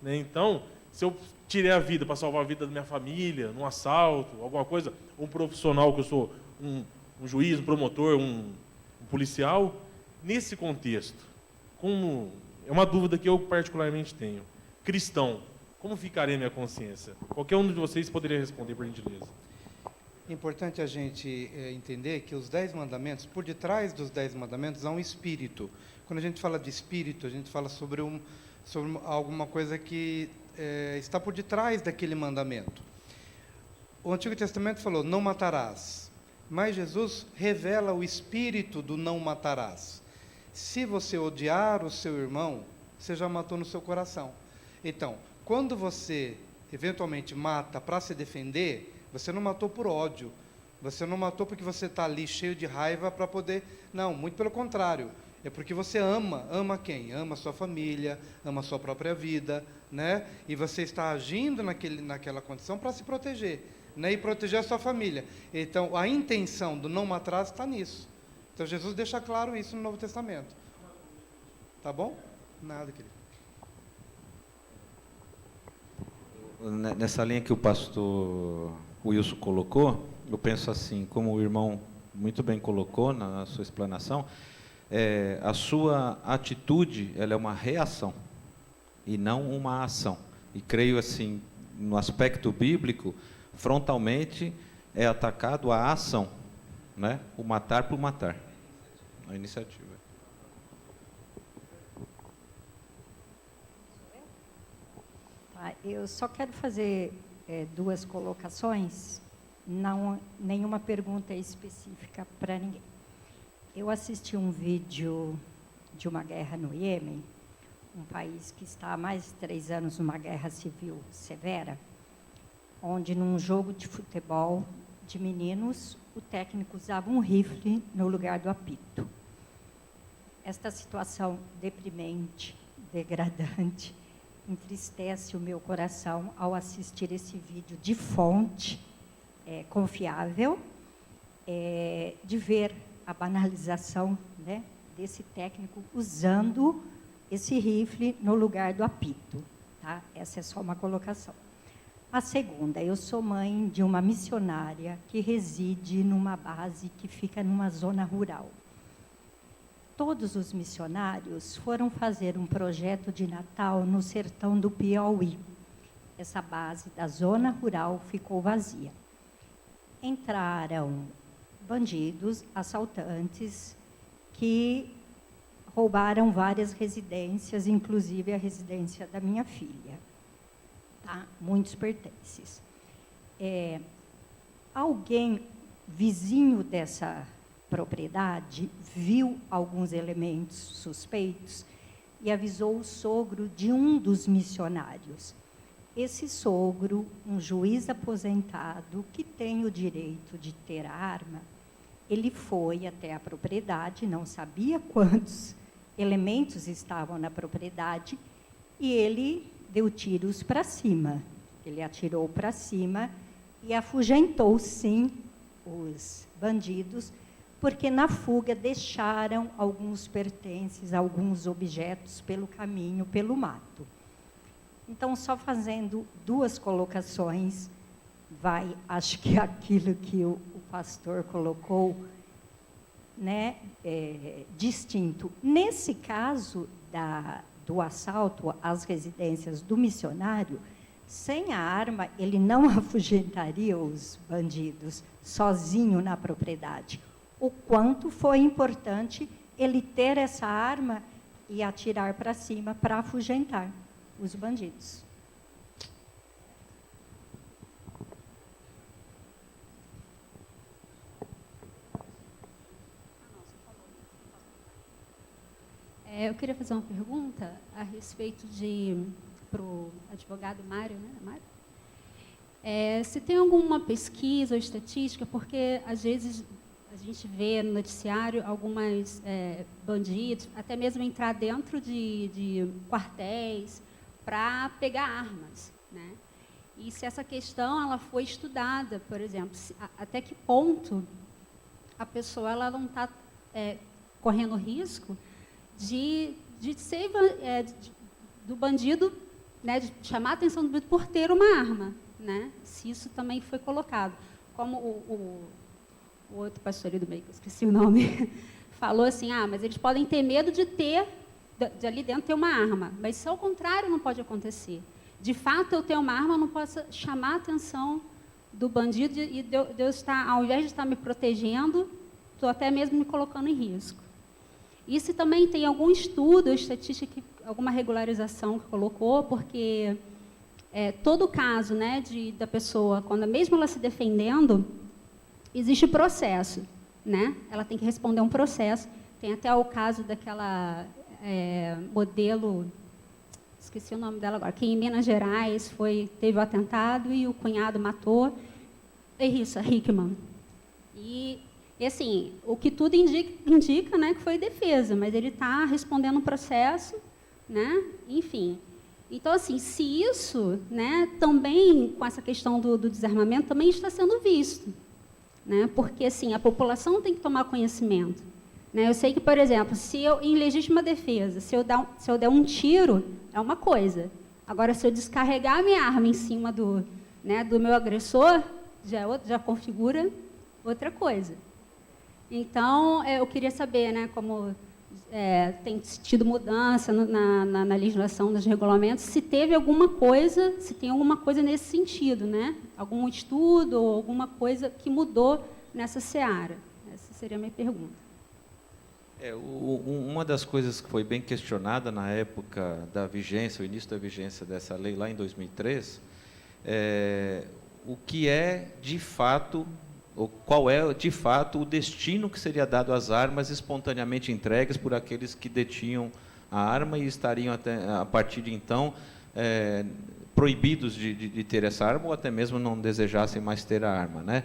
Né? Então, se eu tirei a vida para salvar a vida da minha família, num assalto, alguma coisa, um profissional, que eu sou um juiz, um promotor, um policial, nesse contexto, é uma dúvida que eu particularmente tenho. Cristão, como ficaria a minha consciência? Qualquer um de vocês poderia responder, por gentileza. É importante a gente entender que os 10 mandamentos, por detrás dos 10 mandamentos, há um espírito. Quando a gente fala de espírito, a gente fala sobre alguma coisa que está por detrás daquele mandamento. O Antigo Testamento falou, não matarás. Mas Jesus revela o espírito do não matarás. Se você odiar o seu irmão, você já matou no seu coração. Então, quando você eventualmente mata para se defender, você não matou por ódio. Você não matou porque você está ali cheio de raiva para poder... Não, muito pelo contrário. É porque você ama. Ama quem? Ama a sua família, ama a sua própria vida, né? E você está agindo naquela condição para se proteger, né? E proteger a sua família. Então, a intenção do não matar está nisso. Então, Jesus deixa claro isso no Novo Testamento. Tá bom? Nada, querido. Nessa linha que o pastor Wilson colocou, eu penso assim, como o irmão muito bem colocou na sua explanação, a sua atitude, ela é uma reação e não uma ação. E creio assim, no aspecto bíblico, frontalmente é atacado a ação, né? O matar por matar, a iniciativa. Tá, eu só quero fazer duas colocações, não nenhuma pergunta específica para ninguém. Eu assisti um vídeo de uma guerra no Iêmen, um país que está há mais de 3 anos numa guerra civil severa, onde num jogo de futebol de meninos, o técnico usava um rifle no lugar do apito. Esta situação deprimente, degradante, entristece o meu coração ao assistir esse vídeo de fonte confiável, de ver a banalização, né, desse técnico usando esse rifle no lugar do apito. Tá? Essa é só uma colocação. A segunda, eu sou mãe de uma missionária que reside numa base que fica numa zona rural. Todos os missionários foram fazer um projeto de Natal no sertão do Piauí. Essa base da zona rural ficou vazia. Entraram bandidos, assaltantes, que roubaram várias residências, inclusive a residência da minha filha. Tá? Muitos pertences. Alguém, vizinho dessa propriedade, viu alguns elementos suspeitos e avisou o sogro de um dos missionários. Esse sogro, um juiz aposentado, que tem o direito de ter a arma, ele foi até a propriedade, não sabia quantos elementos estavam na propriedade, e ele deu tiros para cima. Ele atirou para cima e afugentou, sim, os bandidos, porque na fuga deixaram alguns pertences, alguns objetos pelo caminho, pelo mato. Então, só fazendo duas colocações, acho que aquilo que o pastor colocou, né, distinto. Nesse caso do assalto às residências do missionário, sem a arma, ele não afugentaria os bandidos sozinho na propriedade. O quanto foi importante ele ter essa arma e atirar para cima para afugentar os bandidos. Eu queria fazer uma pergunta a respeito para o advogado Mário, né? Mário? Se tem alguma pesquisa ou estatística, porque às vezes a gente vê no noticiário algumas bandidos, até mesmo entrar dentro de quartéis para pegar armas, né? E se essa questão ela foi estudada, por exemplo, até que ponto a pessoa ela não está correndo risco de ser do bandido, né, de chamar a atenção do bandido por ter uma arma, né? Se isso também foi colocado, como o outro pastor ali do meio, que eu esqueci o nome, falou assim, mas eles podem ter medo de ali dentro ter uma arma, mas se ao contrário não pode acontecer. De fato, eu ter uma arma, eu não posso chamar a atenção do bandido e Deus está, ao invés de estar me protegendo, estou até mesmo me colocando em risco. E se também tem algum estudo, estatística, alguma regularização que colocou, porque todo caso, né, da pessoa, quando mesmo ela se defendendo, existe processo, né? Ela tem que responder um processo. Tem até o caso daquela modelo, esqueci o nome dela agora, que em Minas Gerais teve o atentado e o cunhado matou. É isso, a Hickman. E assim, o que tudo indica, né, que foi defesa, mas ele está respondendo um processo, né? Enfim. Então, assim, se isso, né, também, com essa questão do desarmamento, também está sendo visto, né? Porque, assim, a população tem que tomar conhecimento, né? Eu sei que, por exemplo, em legítima defesa, se eu der um tiro, é uma coisa. Agora, se eu descarregar a minha arma em cima do meu agressor, já configura outra coisa. Então, eu queria saber, né, como tem tido mudança na legislação dos regulamentos, se teve alguma coisa, se tem alguma coisa nesse sentido, né? Algum estudo ou alguma coisa que mudou nessa seara. Essa seria a minha pergunta. Uma das coisas que foi bem questionada na época da vigência, o início da vigência dessa lei, lá em 2003, o que é, de fato, ou qual é, de fato, o destino que seria dado às armas espontaneamente entregues por aqueles que detinham a arma e estariam, a partir de então, proibidos de ter essa arma, ou até mesmo não desejassem mais ter a arma, né?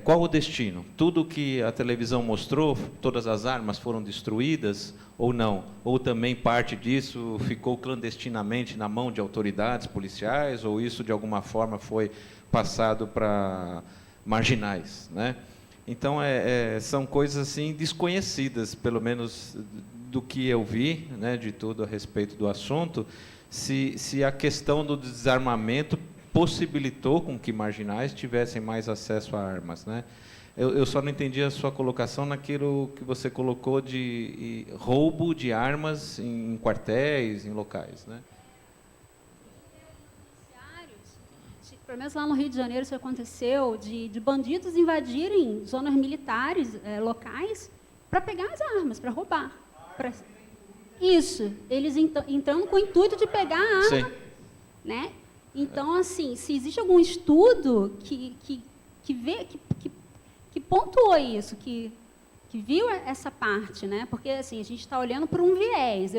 Qual o destino? Tudo que a televisão mostrou, todas as armas foram destruídas ou não? Ou também parte disso ficou clandestinamente na mão de autoridades policiais, ou isso de alguma forma foi passado para marginais, né? Então, são coisas assim desconhecidas, pelo menos do que eu vi, né, de tudo a respeito do assunto, se a questão do desarmamento possibilitou com que marginais tivessem mais acesso a armas, né? Eu só não entendi a sua colocação naquilo que você colocou de roubo de armas em quartéis, em locais, né? Pelo menos lá no Rio de Janeiro isso aconteceu, de bandidos invadirem zonas militares locais para pegar as armas, para roubar. Isso, eles entrando com o intuito de pegar a arma. Sim. Né? Então, assim, se existe algum estudo que pontuou isso, que viu essa parte, né? Porque assim, a gente está olhando por um viés.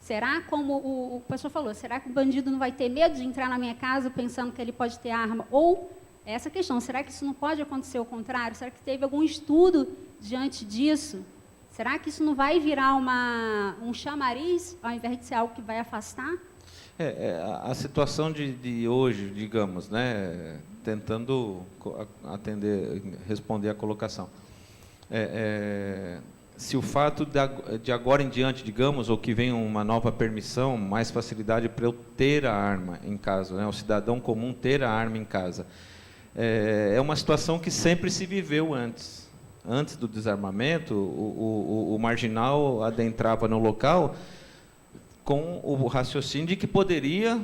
Será, como o professor falou, será que o bandido não vai ter medo de entrar na minha casa pensando que ele pode ter arma? Ou essa questão, será que isso não pode acontecer ao contrário? Será que teve algum estudo diante disso? Será que isso não vai virar um chamariz, ao invés de ser algo que vai afastar? A situação de hoje, digamos, né, tentando responder a colocação. Se o fato de agora em diante, digamos, ou que venha uma nova permissão, mais facilidade para eu ter a arma em casa, né, o cidadão comum ter a arma em casa, é uma situação que sempre se viveu antes. Antes do desarmamento, o marginal adentrava no local com o raciocínio de que poderia,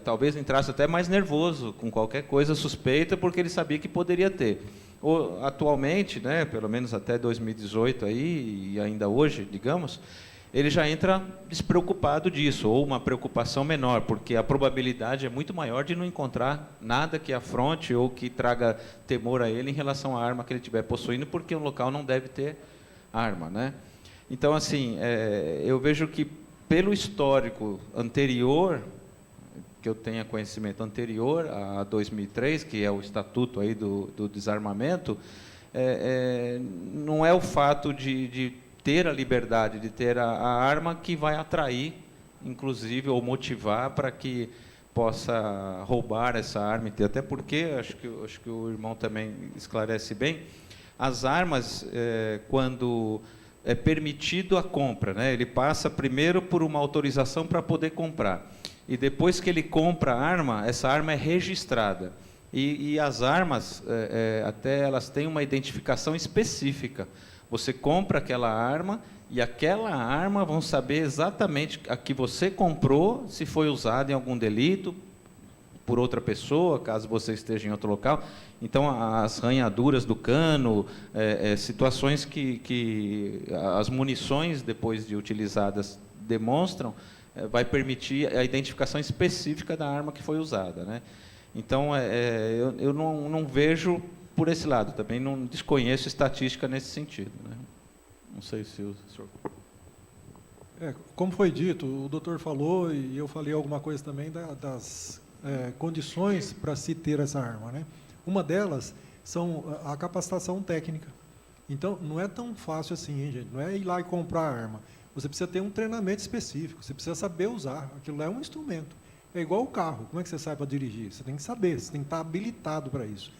talvez entrasse até mais nervoso com qualquer coisa suspeita, porque ele sabia que poderia ter. Atualmente, né, pelo menos até 2018 aí, e ainda hoje, digamos, ele já entra despreocupado disso, ou uma preocupação menor, porque a probabilidade é muito maior de não encontrar nada que afronte ou que traga temor a ele em relação à arma que ele estiver possuindo, porque o local não deve ter arma, né? Então, assim, eu vejo que pelo histórico anterior, que eu tenha conhecimento anterior a 2003, que é o estatuto aí do desarmamento, não é o fato de ter a liberdade de ter a arma que vai atrair, inclusive, ou motivar para que possa roubar essa arma. Até porque, acho que o irmão também esclarece bem, as armas, quando é permitido a compra, né, ele passa primeiro por uma autorização para poder comprar. E depois que ele compra a arma, essa arma é registrada. E as armas, até elas têm uma identificação específica. Você compra aquela arma e aquela arma vão saber exatamente a que você comprou, se foi usada em algum delito, por outra pessoa, caso você esteja em outro local. Então, as ranhaduras do cano, situações que as munições, depois de utilizadas, demonstram, vai permitir a identificação específica da arma que foi usada, né? Então, eu não vejo por esse lado, também não desconheço estatística nesse sentido, né? Não sei se o senhor... Como foi dito, o doutor falou, e eu falei alguma coisa também das condições para se ter essa arma, né? Uma delas são a capacitação técnica. Então, não é tão fácil assim, hein, gente? Não é ir lá e comprar a arma. Você precisa ter um treinamento específico, você precisa saber usar. Aquilo lá é um instrumento. É igual o carro. Como é que você sai para dirigir? Você tem que saber, você tem que estar habilitado para isso.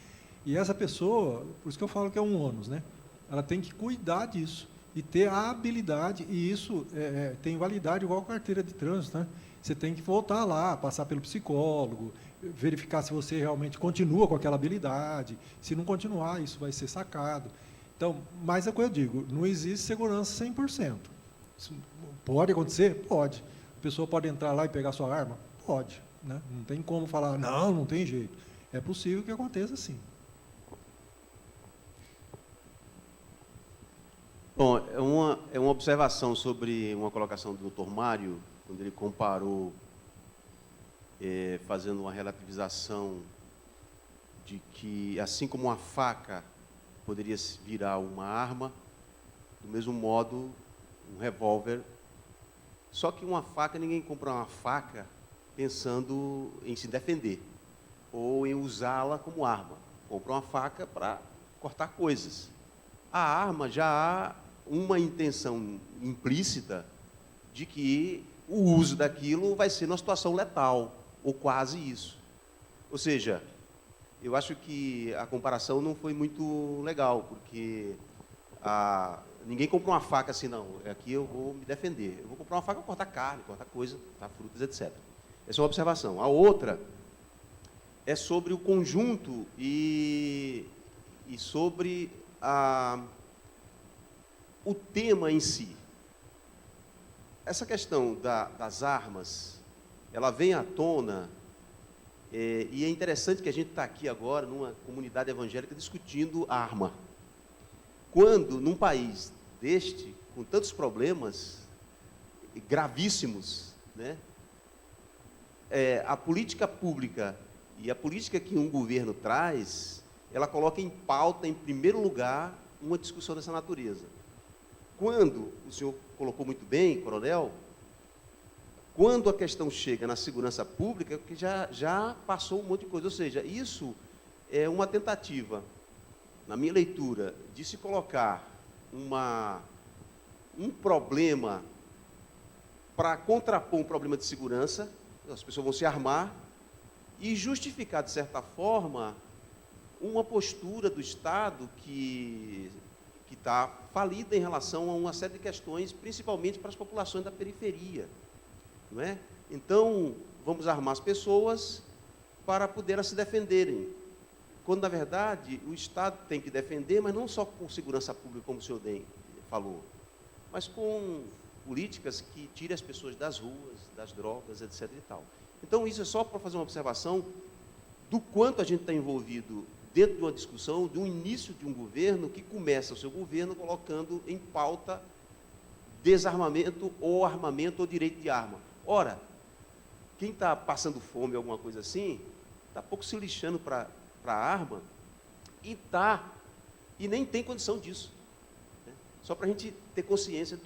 E essa pessoa, por isso que eu falo que é um ônus, né? Ela tem que cuidar disso e ter a habilidade, e isso tem validade igual a carteira de trânsito, né? Você tem que voltar lá, passar pelo psicólogo, verificar se você realmente continua com aquela habilidade. Se não continuar, isso vai ser sacado. Então, mas é o que eu digo, não existe segurança 100%. Isso pode acontecer? Pode. A pessoa pode entrar lá e pegar sua arma? Pode. Né? Não tem como falar, não, não tem jeito. É possível que aconteça sim. Bom, é uma observação sobre uma colocação do Dr. Mário, quando ele comparou, fazendo uma relativização de que, assim como uma faca poderia virar uma arma, do mesmo modo, um revólver. Só que uma faca, ninguém compra uma faca pensando em se defender ou em usá-la como arma. Compra uma faca para cortar coisas. A arma já há uma intenção implícita de que o uso daquilo vai ser numa situação letal, ou quase isso. Ou seja, eu acho que a comparação não foi muito legal, porque ninguém compra uma faca assim, não, aqui eu vou me defender. Eu vou comprar uma faca para cortar carne, cortar coisa, cortar frutas, etc. Essa é uma observação. A outra é sobre o conjunto e sobre o tema em si. Essa questão das armas, ela vem à tona, e é interessante que a gente está aqui agora, numa comunidade evangélica, discutindo arma. Quando, num país deste, com tantos problemas gravíssimos, né, a política pública e a política que um governo traz, ela coloca em pauta, em primeiro lugar, uma discussão dessa natureza. Quando, o senhor colocou muito bem, coronel, quando a questão chega na segurança pública, que já passou um monte de coisa. Ou seja, isso é uma tentativa, na minha leitura, de se colocar um problema para contrapor um problema de segurança. As pessoas vão se armar e justificar, de certa forma, uma postura do Estado que está falida em relação a uma série de questões, principalmente para as populações da periferia. Não é? Então, vamos armar as pessoas para poder elas se defenderem. Quando, na verdade, o Estado tem que defender, mas não só com segurança pública, como o senhor falou, mas com políticas que tirem as pessoas das ruas, das drogas, etc. e tal. Então, isso é só para fazer uma observação do quanto a gente está envolvido dentro de uma discussão, do início de um governo que começa o seu governo colocando em pauta desarmamento ou armamento ou direito de arma. Ora, quem está passando fome, alguma coisa assim, está pouco se lixando para a arma e nem tem condição disso. Né? Só para a gente ter consciência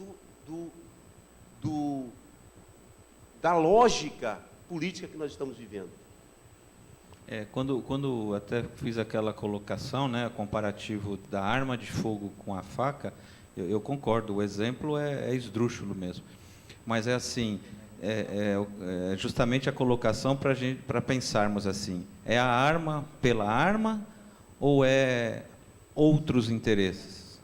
da lógica política que nós estamos vivendo. Quando até fiz aquela colocação, né, comparativo da arma de fogo com a faca, eu concordo, o exemplo é esdrúxulo mesmo. Mas é assim, justamente a colocação para pensarmos assim, é a arma pela arma ou é outros interesses?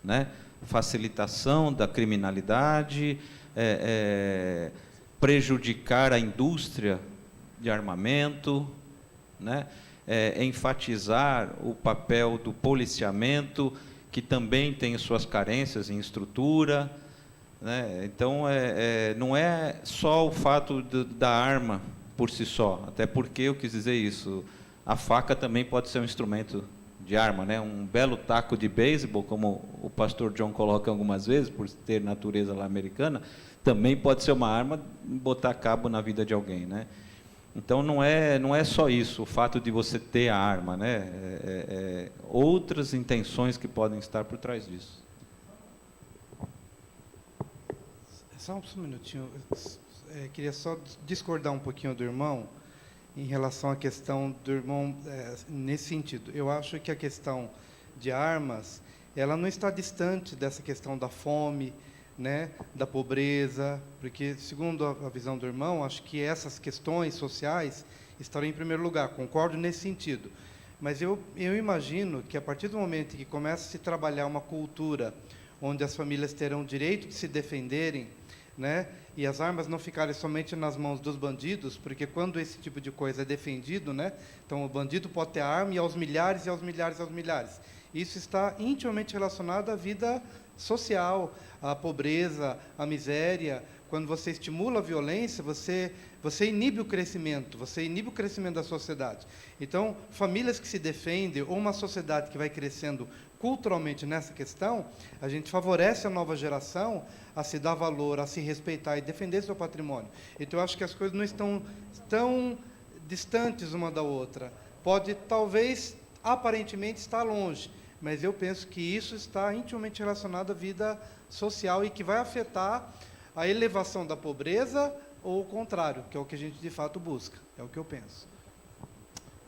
Né? Facilitação da criminalidade, prejudicar a indústria de armamento, né? Enfatizar o papel do policiamento, que também tem suas carências em estrutura, né? Então, não é só o fato da arma por si só, até porque eu quis dizer isso, a faca também pode ser um instrumento de arma, né? Um belo taco de beisebol, como o pastor John coloca algumas vezes, por ter natureza lá americana, também pode ser uma arma botar cabo na vida de alguém, né? Então, não é só isso, o fato de você ter a arma, né? Outras intenções que podem estar por trás disso. Só um minutinho. Queria só discordar um pouquinho do irmão em relação à questão do irmão nesse sentido. Eu acho que a questão de armas, ela não está distante dessa questão da fome, né, da pobreza, porque, segundo a visão do irmão, acho que essas questões sociais estarão em primeiro lugar, concordo nesse sentido. Mas eu imagino que, a partir do momento que começa a se trabalhar uma cultura onde as famílias terão o direito de se defenderem, né, e as armas não ficarem somente nas mãos dos bandidos, porque quando esse tipo de coisa é defendido, né, então o bandido pode ter a arma e aos milhares, e aos milhares, e aos milhares. Isso está intimamente relacionado à vida social, à pobreza, à miséria. Quando você estimula a violência, você inibe o crescimento da sociedade. Então, famílias que se defendem, ou uma sociedade que vai crescendo culturalmente nessa questão, a gente favorece a nova geração a se dar valor, a se respeitar e defender seu patrimônio. Então, eu acho que as coisas não estão tão distantes uma da outra. Pode, talvez, aparentemente, estar longe, mas eu penso que isso está intimamente relacionado à vida social e que vai afetar a elevação da pobreza ou o contrário, que é o que a gente de fato busca. É o que eu penso.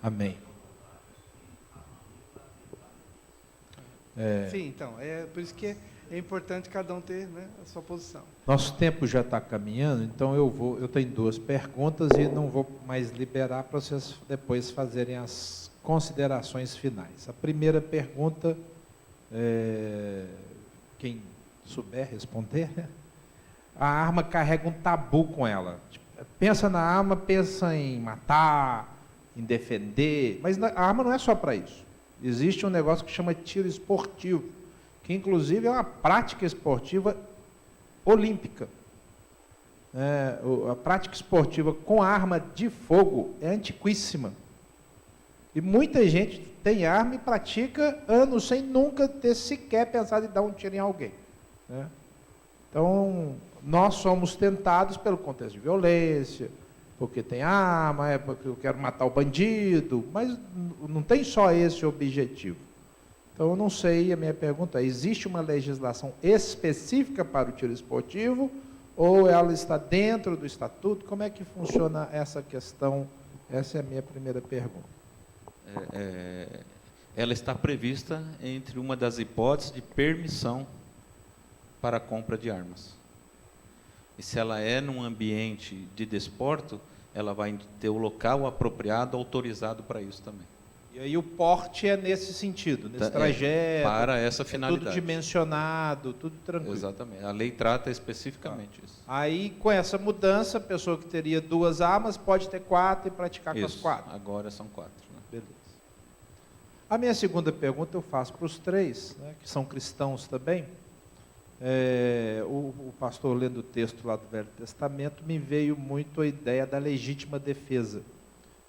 Amém. Sim, então, é por isso que é importante cada um ter, né, a sua posição. Nosso tempo já está caminhando, então eu tenho 2 perguntas e não vou mais liberar para vocês depois fazerem as considerações finais. A primeira pergunta, quem souber responder, a arma carrega um tabu com ela. Pensa na arma, pensa em matar, em defender, mas a arma não é só para isso. Existe um negócio que chama tiro esportivo, que inclusive é uma prática esportiva olímpica. A prática esportiva com arma de fogo é antiquíssima. E muita gente tem arma e pratica anos sem nunca ter sequer pensado em dar um tiro em alguém. Né? Então, nós somos tentados pelo contexto de violência, porque tem arma, porque eu quero matar o bandido, mas não tem só esse objetivo. Então, eu não sei, a minha pergunta é, existe uma legislação específica para o tiro esportivo ou ela está dentro do estatuto? Como é que funciona essa questão? Essa é a minha primeira pergunta. Ela está prevista entre uma das hipóteses de permissão para a compra de armas. E se ela é num ambiente de desporto, ela vai ter o local apropriado, autorizado para isso também. E aí o porte é nesse sentido, nesse trajeto. Para essa finalidade. Tudo dimensionado, tudo tranquilo. Exatamente. A lei trata especificamente isso. Aí, com essa mudança, a pessoa que teria 2 armas pode ter 4 e praticar com as 4. Agora são 4. Né? Beleza. A minha segunda pergunta eu faço para os 3, né, que são cristãos também. O pastor, lendo o texto lá do Velho Testamento, me veio muito a ideia da legítima defesa,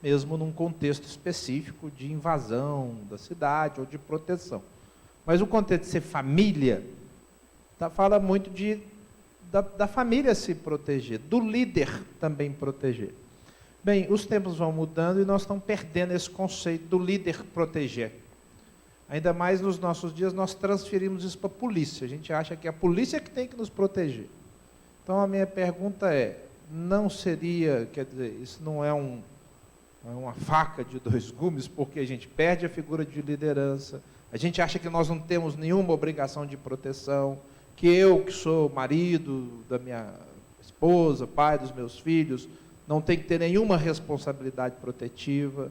mesmo num contexto específico de invasão da cidade ou de proteção. Mas o contexto de ser família, fala muito da família se proteger, do líder também proteger. Bem, os tempos vão mudando e nós estamos perdendo esse conceito do líder proteger. Ainda mais nos nossos dias, nós transferimos isso para a polícia. A gente acha que a polícia é que tem que nos proteger. Então, a minha pergunta é, não seria, quer dizer, isso não é uma faca de 2 gumes, porque a gente perde a figura de liderança, a gente acha que nós não temos nenhuma obrigação de proteção, que eu, que sou marido da minha esposa, pai dos meus filhos, não tenho que ter nenhuma responsabilidade protetiva.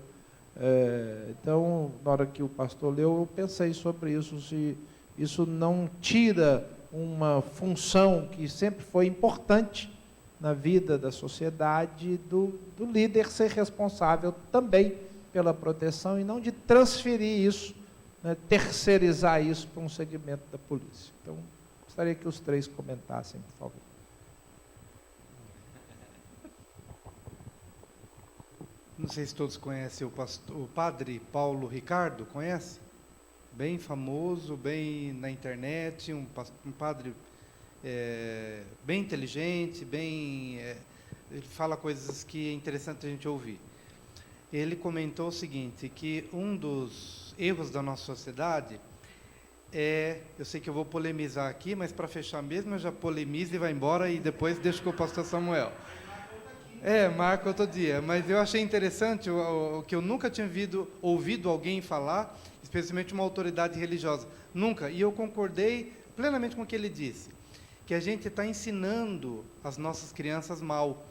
Então, na hora que o pastor leu, eu pensei sobre isso, se isso não tira uma função que sempre foi importante na vida da sociedade, do líder ser responsável também pela proteção e não de transferir isso, né, terceirizar isso para um segmento da polícia. Então, gostaria que os 3 comentassem, por favor. Não sei se todos conhecem o padre Paulo Ricardo, conhece? Bem famoso, bem na internet, um padre bem inteligente, ele fala coisas que é interessante a gente ouvir. Ele comentou o seguinte, que um dos erros da nossa sociedade eu sei que eu vou polemizar aqui, mas para fechar mesmo, eu já polemizo e vai embora e depois deixo com o pastor Samuel. Marca outro dia, mas eu achei interessante o que eu nunca tinha ouvido alguém falar, especialmente uma autoridade religiosa, nunca, e eu concordei plenamente com o que ele disse, que a gente está ensinando as nossas crianças mal.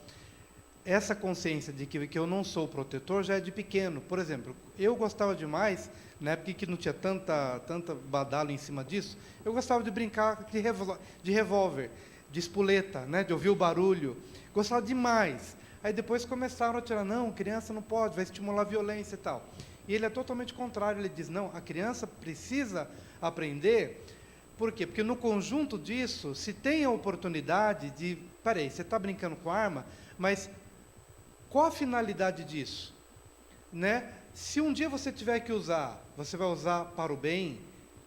Essa consciência de que eu não sou protetor já é de pequeno. Por exemplo, eu gostava demais, na época que não tinha tanta badalo em cima disso, eu gostava de brincar de revólver, de espoleta, né, de ouvir o barulho, gostava demais. Aí depois começaram a tirar, não, criança não pode, vai estimular a violência e tal. E ele é totalmente contrário, ele diz, não, a criança precisa aprender. Por quê? Porque no conjunto disso, se tem a oportunidade de, peraí, você está brincando com arma, mas qual a finalidade disso? Né? Se um dia você tiver que usar, você vai usar para o bem,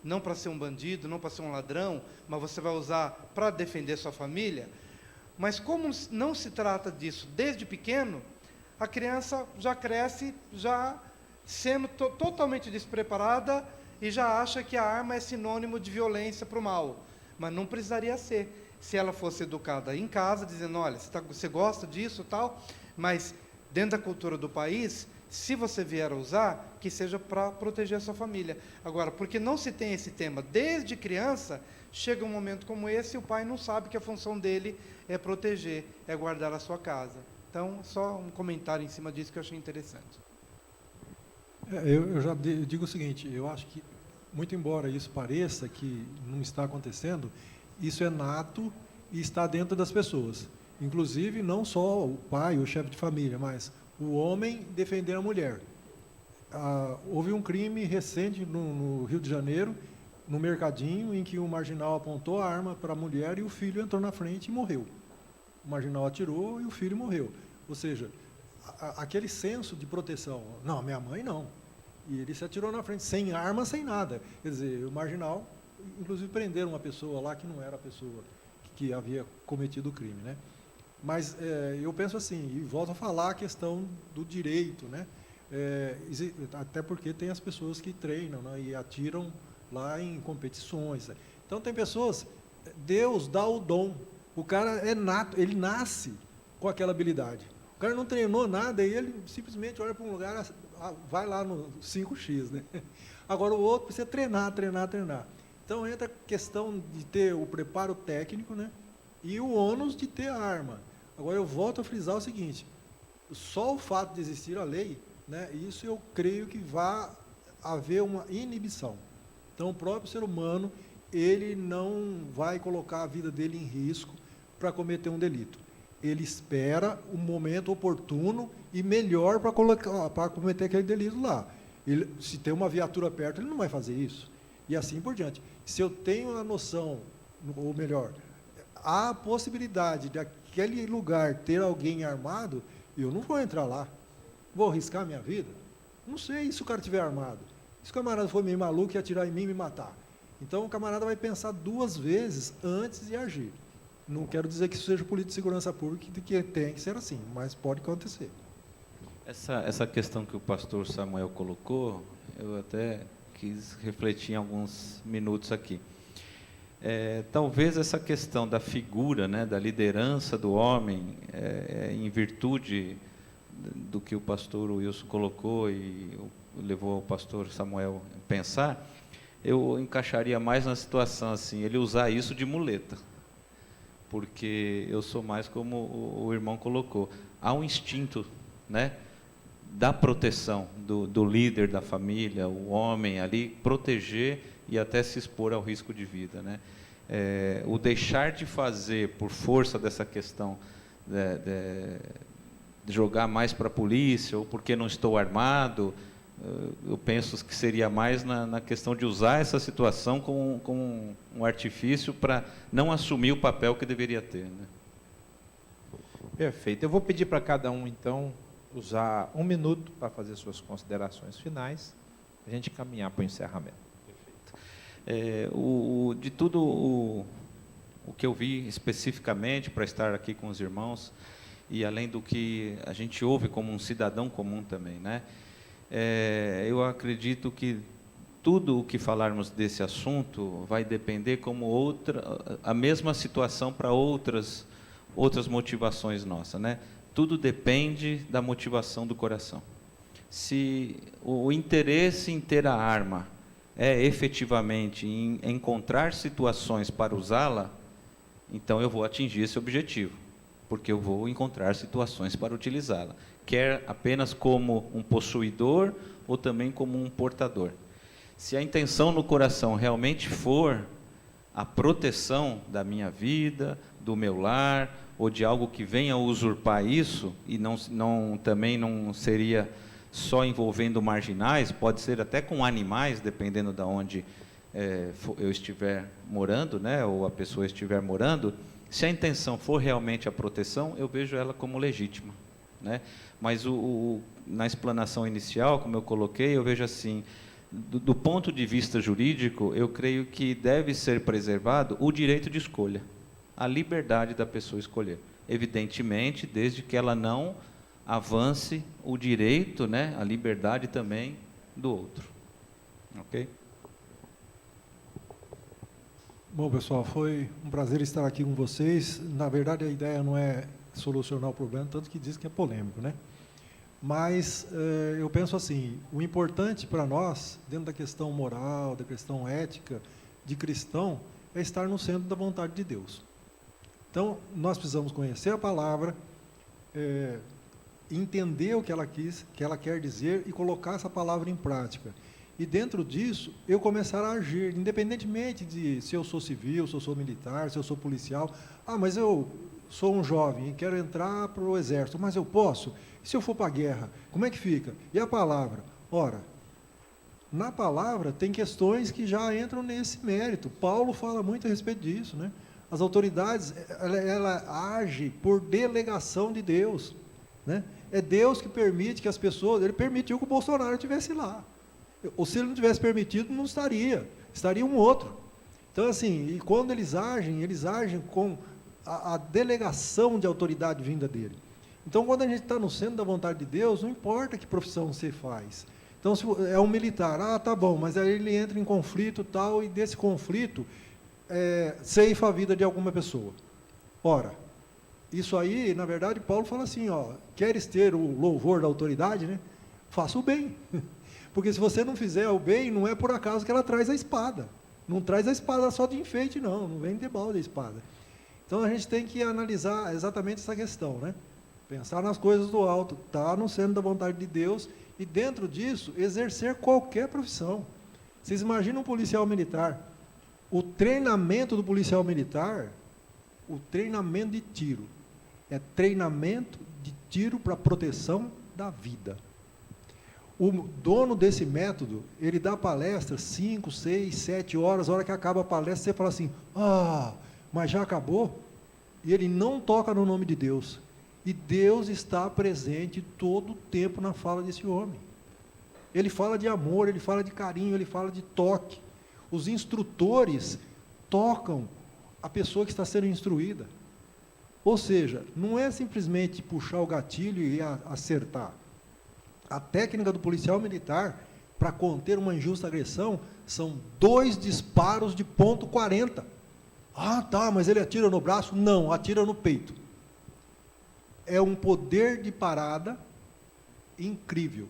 não para ser um bandido, não para ser um ladrão, mas você vai usar para defender sua família. Mas como não se trata disso desde pequeno, a criança já cresce, já sendo totalmente despreparada e já acha que a arma é sinônimo de violência para o mal. Mas não precisaria ser. Se ela fosse educada em casa, dizendo, olha, você gosta disso e tal, mas dentro da cultura do país, se você vier a usar, que seja para proteger a sua família. Agora, porque não se tem esse tema desde criança, chega um momento como esse e o pai não sabe que a função dele é proteger, é guardar a sua casa. Então, só um comentário em cima disso que eu achei interessante. Eu já digo o seguinte, eu acho que, muito embora isso pareça que não está acontecendo, isso é nato e está dentro das pessoas. Inclusive, não só o pai, o chefe de família, mas o homem defender a mulher. Houve um crime recente no Rio de Janeiro, no mercadinho, em que um marginal apontou a arma para a mulher e o filho entrou na frente e morreu. O marginal atirou e o filho morreu. Ou seja, aquele senso de proteção. Não, minha mãe não. E ele se atirou na frente, sem arma, sem nada. Quer dizer, o marginal, inclusive prenderam uma pessoa lá que não era a pessoa que havia cometido o crime, né? Mas eu penso assim, e volto a falar a questão do direito, né? Até porque tem as pessoas que treinam, né, e atiram lá em competições. Então tem pessoas, Deus dá o dom, o cara é nato, ele nasce com aquela habilidade. O cara não treinou nada e ele simplesmente olha para um lugar, vai lá no 5x, né? Agora o outro precisa treinar. Então entra a questão de ter o preparo técnico, né? E o ônus de ter a arma. Agora eu volto a frisar o seguinte, só o fato de existir a lei, né, isso eu creio que vai haver uma inibição. Então o próprio ser humano, ele não vai colocar a vida dele em risco para cometer um delito. Ele espera o momento oportuno e melhor para cometer aquele delito lá. Se tem uma viatura perto, ele não vai fazer isso. E assim por diante. Se eu tenho a noção, ou melhor, há a possibilidade de aquele lugar ter alguém armado, eu não vou entrar lá. Vou arriscar a minha vida? Não sei se o cara estiver armado. Se o camarada for meio maluco e atirar em mim e me matar. Então o camarada vai pensar 2 vezes antes de agir. Não quero dizer que isso seja política de segurança pública, que tem que ser assim, mas pode acontecer. Essa questão que o pastor Samuel colocou, eu até quis refletir em alguns minutos aqui. Talvez essa questão da figura, né, da liderança do homem, em virtude do que o pastor Wilson colocou e levou o pastor Samuel a pensar, eu encaixaria mais na situação assim, ele usar isso de muleta, porque eu sou mais como o irmão colocou, há um instinto, né, da proteção do líder da família, o homem ali, proteger e até se expor ao risco de vida, né? O deixar de fazer por força dessa questão de jogar mais para a polícia ou porque não estou armado, eu penso que seria mais na questão de usar essa situação como um artifício para não assumir o papel que deveria ter, né? Perfeito. Eu vou pedir para cada um, então, usar 1 minuto para fazer suas considerações finais, a gente caminhar para o encerramento. De tudo o que eu vi especificamente para estar aqui com os irmãos, e além do que a gente ouve como um cidadão comum também, né? Eu acredito que tudo o que falarmos desse assunto vai depender como a mesma situação para outras motivações nossas, né? Tudo depende da motivação do coração. Se o interesse em ter a arma é efetivamente em encontrar situações para usá-la, então eu vou atingir esse objetivo, porque eu vou encontrar situações para utilizá-la, quer apenas como um possuidor ou também como um portador. Se a intenção no coração realmente for a proteção da minha vida, do meu lar, ou de algo que venha a usurpar isso, e também não seria só envolvendo marginais, pode ser até com animais, dependendo de onde eu estiver morando, né, ou a pessoa estiver morando. Se a intenção for realmente a proteção, eu vejo ela como legítima, né? Mas na explanação inicial, como eu coloquei, eu vejo assim, do ponto de vista jurídico, eu creio que deve ser preservado o direito de escolha, a liberdade da pessoa escolher. Evidentemente, desde que ela não avance o direito, né, a liberdade também do outro. Ok? Bom, pessoal, foi um prazer estar aqui com vocês. Na verdade, a ideia não é solucionar o problema, tanto que diz que é polêmico, né? Mas eu penso assim, o importante para nós, dentro da questão moral, da questão ética, de cristão, é estar no centro da vontade de Deus. Então, nós precisamos conhecer a palavra, entender o que ela quer dizer e colocar essa palavra em prática. E dentro disso, eu começar a agir, independentemente de se eu sou civil, se eu sou militar, se eu sou policial. Ah, mas eu sou um jovem e quero entrar para o exército, mas eu posso? E se eu for para a guerra, como é que fica? E a palavra? Ora, na palavra tem questões que já entram nesse mérito. Paulo fala muito a respeito disso, né? As autoridades, ela age por delegação de Deus, né? É Deus que permite que as pessoas... Ele permitiu que o Bolsonaro estivesse lá. Ou se ele não tivesse permitido, não estaria. Estaria um outro. Então, assim, e quando eles agem com a delegação de autoridade vinda dele. Então, quando a gente está no centro da vontade de Deus, não importa que profissão você faz. Então, se é um militar, tá bom, mas aí ele entra em conflito tal, e desse conflito ceifa a vida de alguma pessoa. Ora, isso aí, na verdade, Paulo fala assim, ó, queres ter o louvor da autoridade, né? Faça o bem. Porque se você não fizer o bem, não é por acaso que ela traz a espada. Não traz a espada só de enfeite, não vem de balde a espada. Então, a gente tem que analisar exatamente essa questão, né? Pensar nas coisas do alto, estar no centro da vontade de Deus e, dentro disso, exercer qualquer profissão. Vocês imaginam um policial militar? O treinamento do policial militar, o treinamento de tiro, é treinamento de tiro para proteção da vida. O dono desse método, ele dá palestra 5, 6, 7 horas, a hora que acaba a palestra, você fala assim, mas já acabou? E ele não toca no nome de Deus. E Deus está presente todo o tempo na fala desse homem. Ele fala de amor, ele fala de carinho, ele fala de toque. Os instrutores tocam a pessoa que está sendo instruída. Ou seja, não é simplesmente puxar o gatilho e acertar. A técnica do policial militar, para conter uma injusta agressão, são 2 disparos de ponto .40. Tá, mas ele atira no braço? Não, atira no peito. É um poder de parada incrível.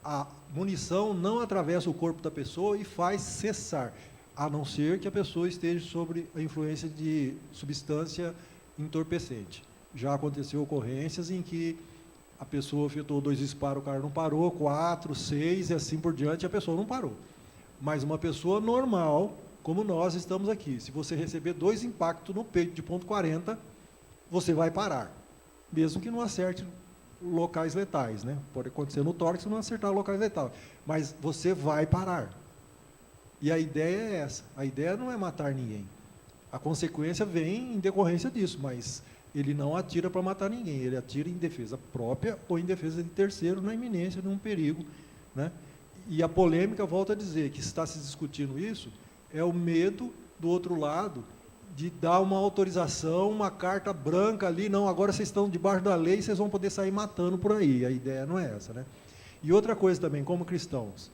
A munição não atravessa o corpo da pessoa e faz cessar, a não ser que a pessoa esteja sob a influência de substância entorpecente. Já aconteceu ocorrências em que a pessoa efetuou 2 disparos, o cara não parou, 4, 6 e assim por diante, a pessoa não parou. Mas uma pessoa normal, como nós estamos aqui, se você receber 2 impactos no peito de ponto .40, você vai parar, mesmo que não acerte locais letais, né? Pode acontecer no tórax não acertar locais letais, mas você vai parar. E a ideia é essa, a ideia não é matar ninguém. A consequência vem em decorrência disso, mas ele não atira para matar ninguém, ele atira em defesa própria ou em defesa de terceiro, na iminência de um perigo, né? E a polêmica, volta a dizer, que está se discutindo isso, é o medo do outro lado de dar uma autorização, uma carta branca ali, não, agora vocês estão debaixo da lei, vocês vão poder sair matando por aí. A ideia não é essa, né? E outra coisa também, como cristãos,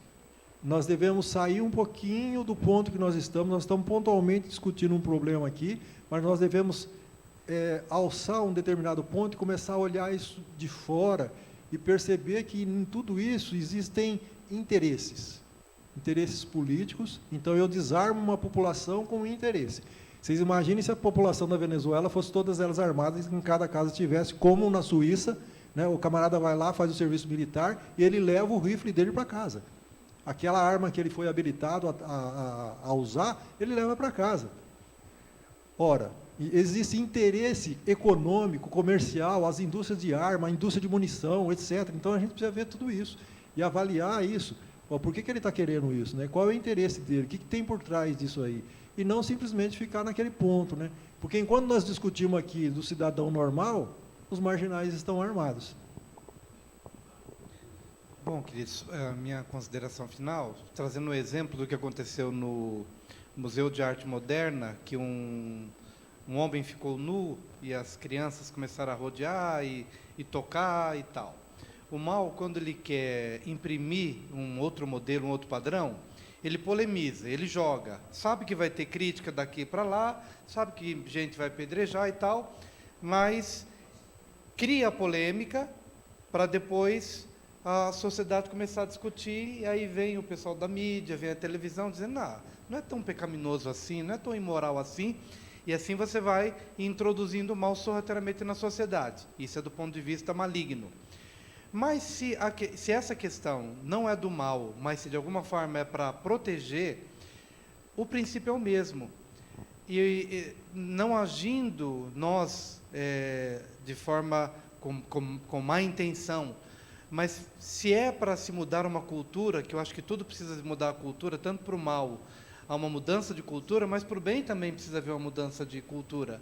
nós devemos sair um pouquinho do ponto que nós estamos pontualmente discutindo um problema aqui, mas nós devemos alçar um determinado ponto e começar a olhar isso de fora e perceber que em tudo isso existem interesses políticos. Então eu desarmo uma população com interesse. Vocês imaginem se a população da Venezuela fosse todas elas armadas e em cada casa tivesse, como na Suíça, né, o camarada vai lá, faz o serviço militar e ele leva o rifle dele para casa. Aquela arma que ele foi habilitado a usar, ele leva para casa. Ora, existe interesse econômico, comercial, as indústrias de arma, a indústria de munição, etc. Então, a gente precisa ver tudo isso. e avaliar isso. Por que ele está querendo isso? Né? Qual é o interesse dele? O que tem por trás disso aí? E não simplesmente ficar naquele ponto. Né? Porque enquanto nós discutimos aqui do cidadão normal, os marginais estão armados. Bom, queridos, a minha consideração final, trazendo um exemplo do que aconteceu no Museu de Arte Moderna, que um homem ficou nu e as crianças começaram a rodear e tocar e tal. O mal, quando ele quer imprimir um outro modelo, um outro padrão, ele polemiza, ele joga. Sabe que vai ter crítica daqui para lá, sabe que gente vai apedrejar e tal, mas cria a polêmica para depois a sociedade começar a discutir, e aí vem o pessoal da mídia, vem a televisão dizendo, não é tão pecaminoso assim, não é tão imoral assim, e assim você vai introduzindo o mal sorrateiramente na sociedade. Isso é do ponto de vista maligno. Mas se essa questão não é do mal, mas se de alguma forma é para proteger, o princípio é o mesmo. E não agindo nós de forma com má intenção, mas se é para se mudar uma cultura, que eu acho que tudo precisa mudar a cultura, tanto para o mal há uma mudança de cultura, mas para o bem também precisa haver uma mudança de cultura.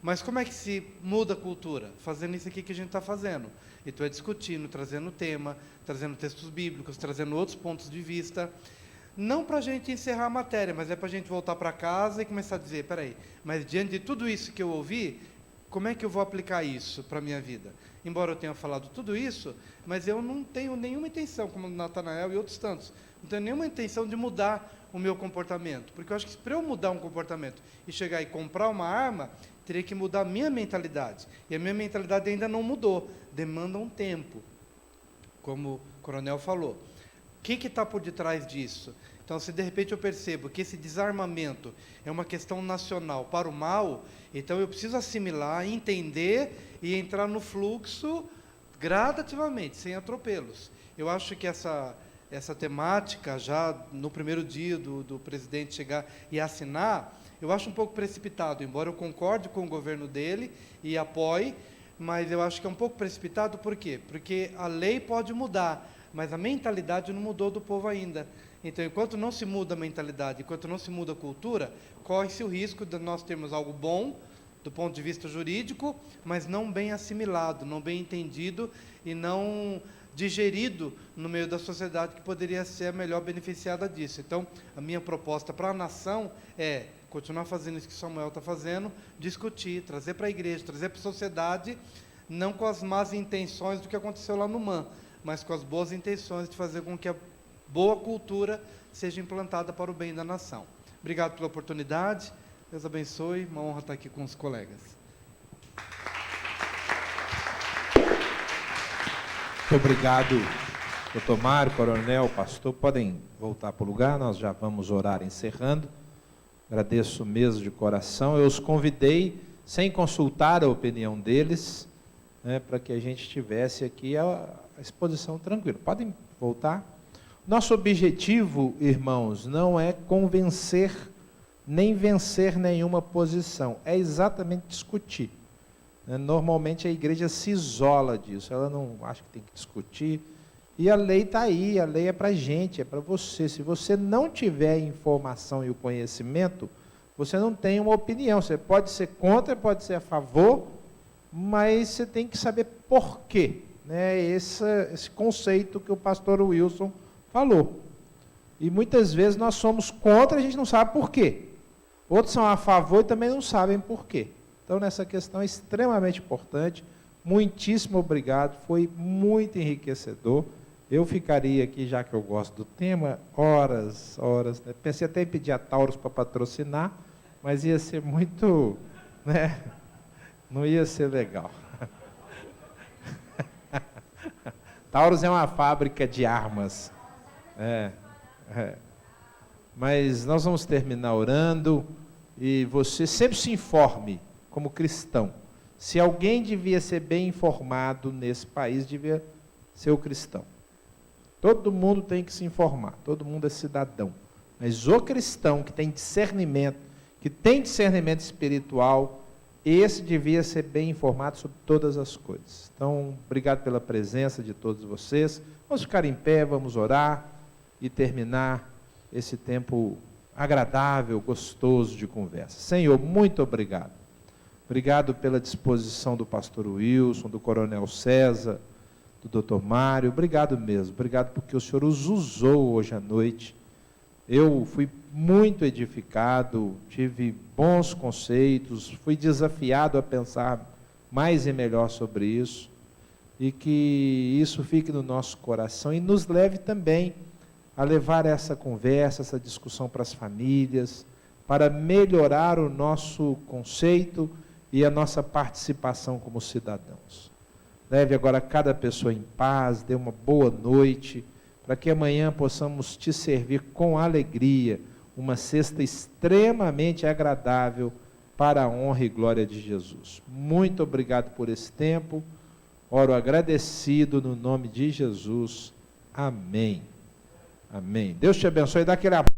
Mas como é que se muda a cultura? Fazendo isso aqui que a gente está fazendo. Então é discutindo, trazendo tema, trazendo textos bíblicos, trazendo outros pontos de vista. Não para a gente encerrar a matéria, mas é para a gente voltar para casa e começar a dizer, peraí, mas diante de tudo isso que eu ouvi, como é que eu vou aplicar isso para a minha vida? Embora eu tenha falado tudo isso, mas eu não tenho nenhuma intenção, como o Natanael e outros tantos, não tenho nenhuma intenção de mudar o meu comportamento. Porque eu acho que para eu mudar um comportamento e chegar e comprar uma arma, teria que mudar a minha mentalidade. E a minha mentalidade ainda não mudou. Demanda um tempo, como o coronel falou. O que está por detrás disso? Então, se de repente eu percebo que esse desarmamento é uma questão nacional para o mal, então eu preciso assimilar, entender e entrar no fluxo gradativamente, sem atropelos. Eu acho que essa temática, já no primeiro dia do presidente chegar e assinar, eu acho um pouco precipitado, embora eu concorde com o governo dele e apoie, mas eu acho que é um pouco precipitado, por quê? Porque a lei pode mudar, mas a mentalidade não mudou do povo ainda. Então, enquanto não se muda a mentalidade, enquanto não se muda a cultura, corre-se o risco de nós termos algo bom, do ponto de vista jurídico, mas não bem assimilado, não bem entendido e não digerido no meio da sociedade, que poderia ser a melhor beneficiada disso. Então, a minha proposta para a nação é continuar fazendo isso que Samuel está fazendo, discutir, trazer para a igreja, trazer para a sociedade, não com as más intenções do que aconteceu lá no MAN, mas com as boas intenções de fazer com que a boa cultura seja implantada para o bem da nação. Obrigado pela oportunidade, Deus abençoe, uma honra estar aqui com os colegas. Muito obrigado, doutor Mário, coronel, pastor. Podem voltar para o lugar, nós já vamos orar encerrando. Agradeço mesmo de coração. Eu os convidei, sem consultar a opinião deles, né, para que a gente tivesse aqui a exposição tranquila. Podem voltar? Nosso objetivo, irmãos, não é convencer nem vencer nenhuma posição, é exatamente discutir. Normalmente a igreja se isola disso, ela não acha que tem que discutir, e a lei está aí, a lei é para a gente, é para você. Se você não tiver a informação e o conhecimento, você não tem uma opinião, você pode ser contra, pode ser a favor, mas você tem que saber por quê, né? Esse conceito que o pastor Wilson falou. E muitas vezes nós somos contra, a gente não sabe por quê. Outros são a favor e também não sabem por quê. Então, nessa questão é extremamente importante. Muitíssimo obrigado, foi muito enriquecedor. Eu ficaria aqui, já que eu gosto do tema, horas. Né? Pensei até em pedir a Taurus para patrocinar, mas ia ser muito, né? Não ia ser legal. Taurus é uma fábrica de armas. Mas nós vamos terminar orando, e você sempre se informe, como cristão. Se alguém devia ser bem informado nesse país, devia ser o cristão. Todo mundo tem que se informar, todo mundo é cidadão. Mas o cristão que tem discernimento espiritual, esse devia ser bem informado sobre todas as coisas. Então, obrigado pela presença de todos vocês. Vamos ficar em pé, vamos orar e terminar esse tempo agradável, gostoso de conversa. Senhor, muito obrigado. Obrigado pela disposição do pastor Wilson, do coronel César, do Dr. Mário. Obrigado mesmo. Obrigado porque o Senhor os usou hoje à noite. Eu fui muito edificado, tive bons conceitos, fui desafiado a pensar mais e melhor sobre isso, e que isso fique no nosso coração e nos leve também a levar essa conversa, essa discussão para as famílias, para melhorar o nosso conceito e a nossa participação como cidadãos. Leve agora cada pessoa em paz, dê uma boa noite, para que amanhã possamos te servir com alegria, uma cesta extremamente agradável para a honra e glória de Jesus. Muito obrigado por esse tempo, oro agradecido no nome de Jesus. Amém. Amém. Deus te abençoe. Dá aquele abraço.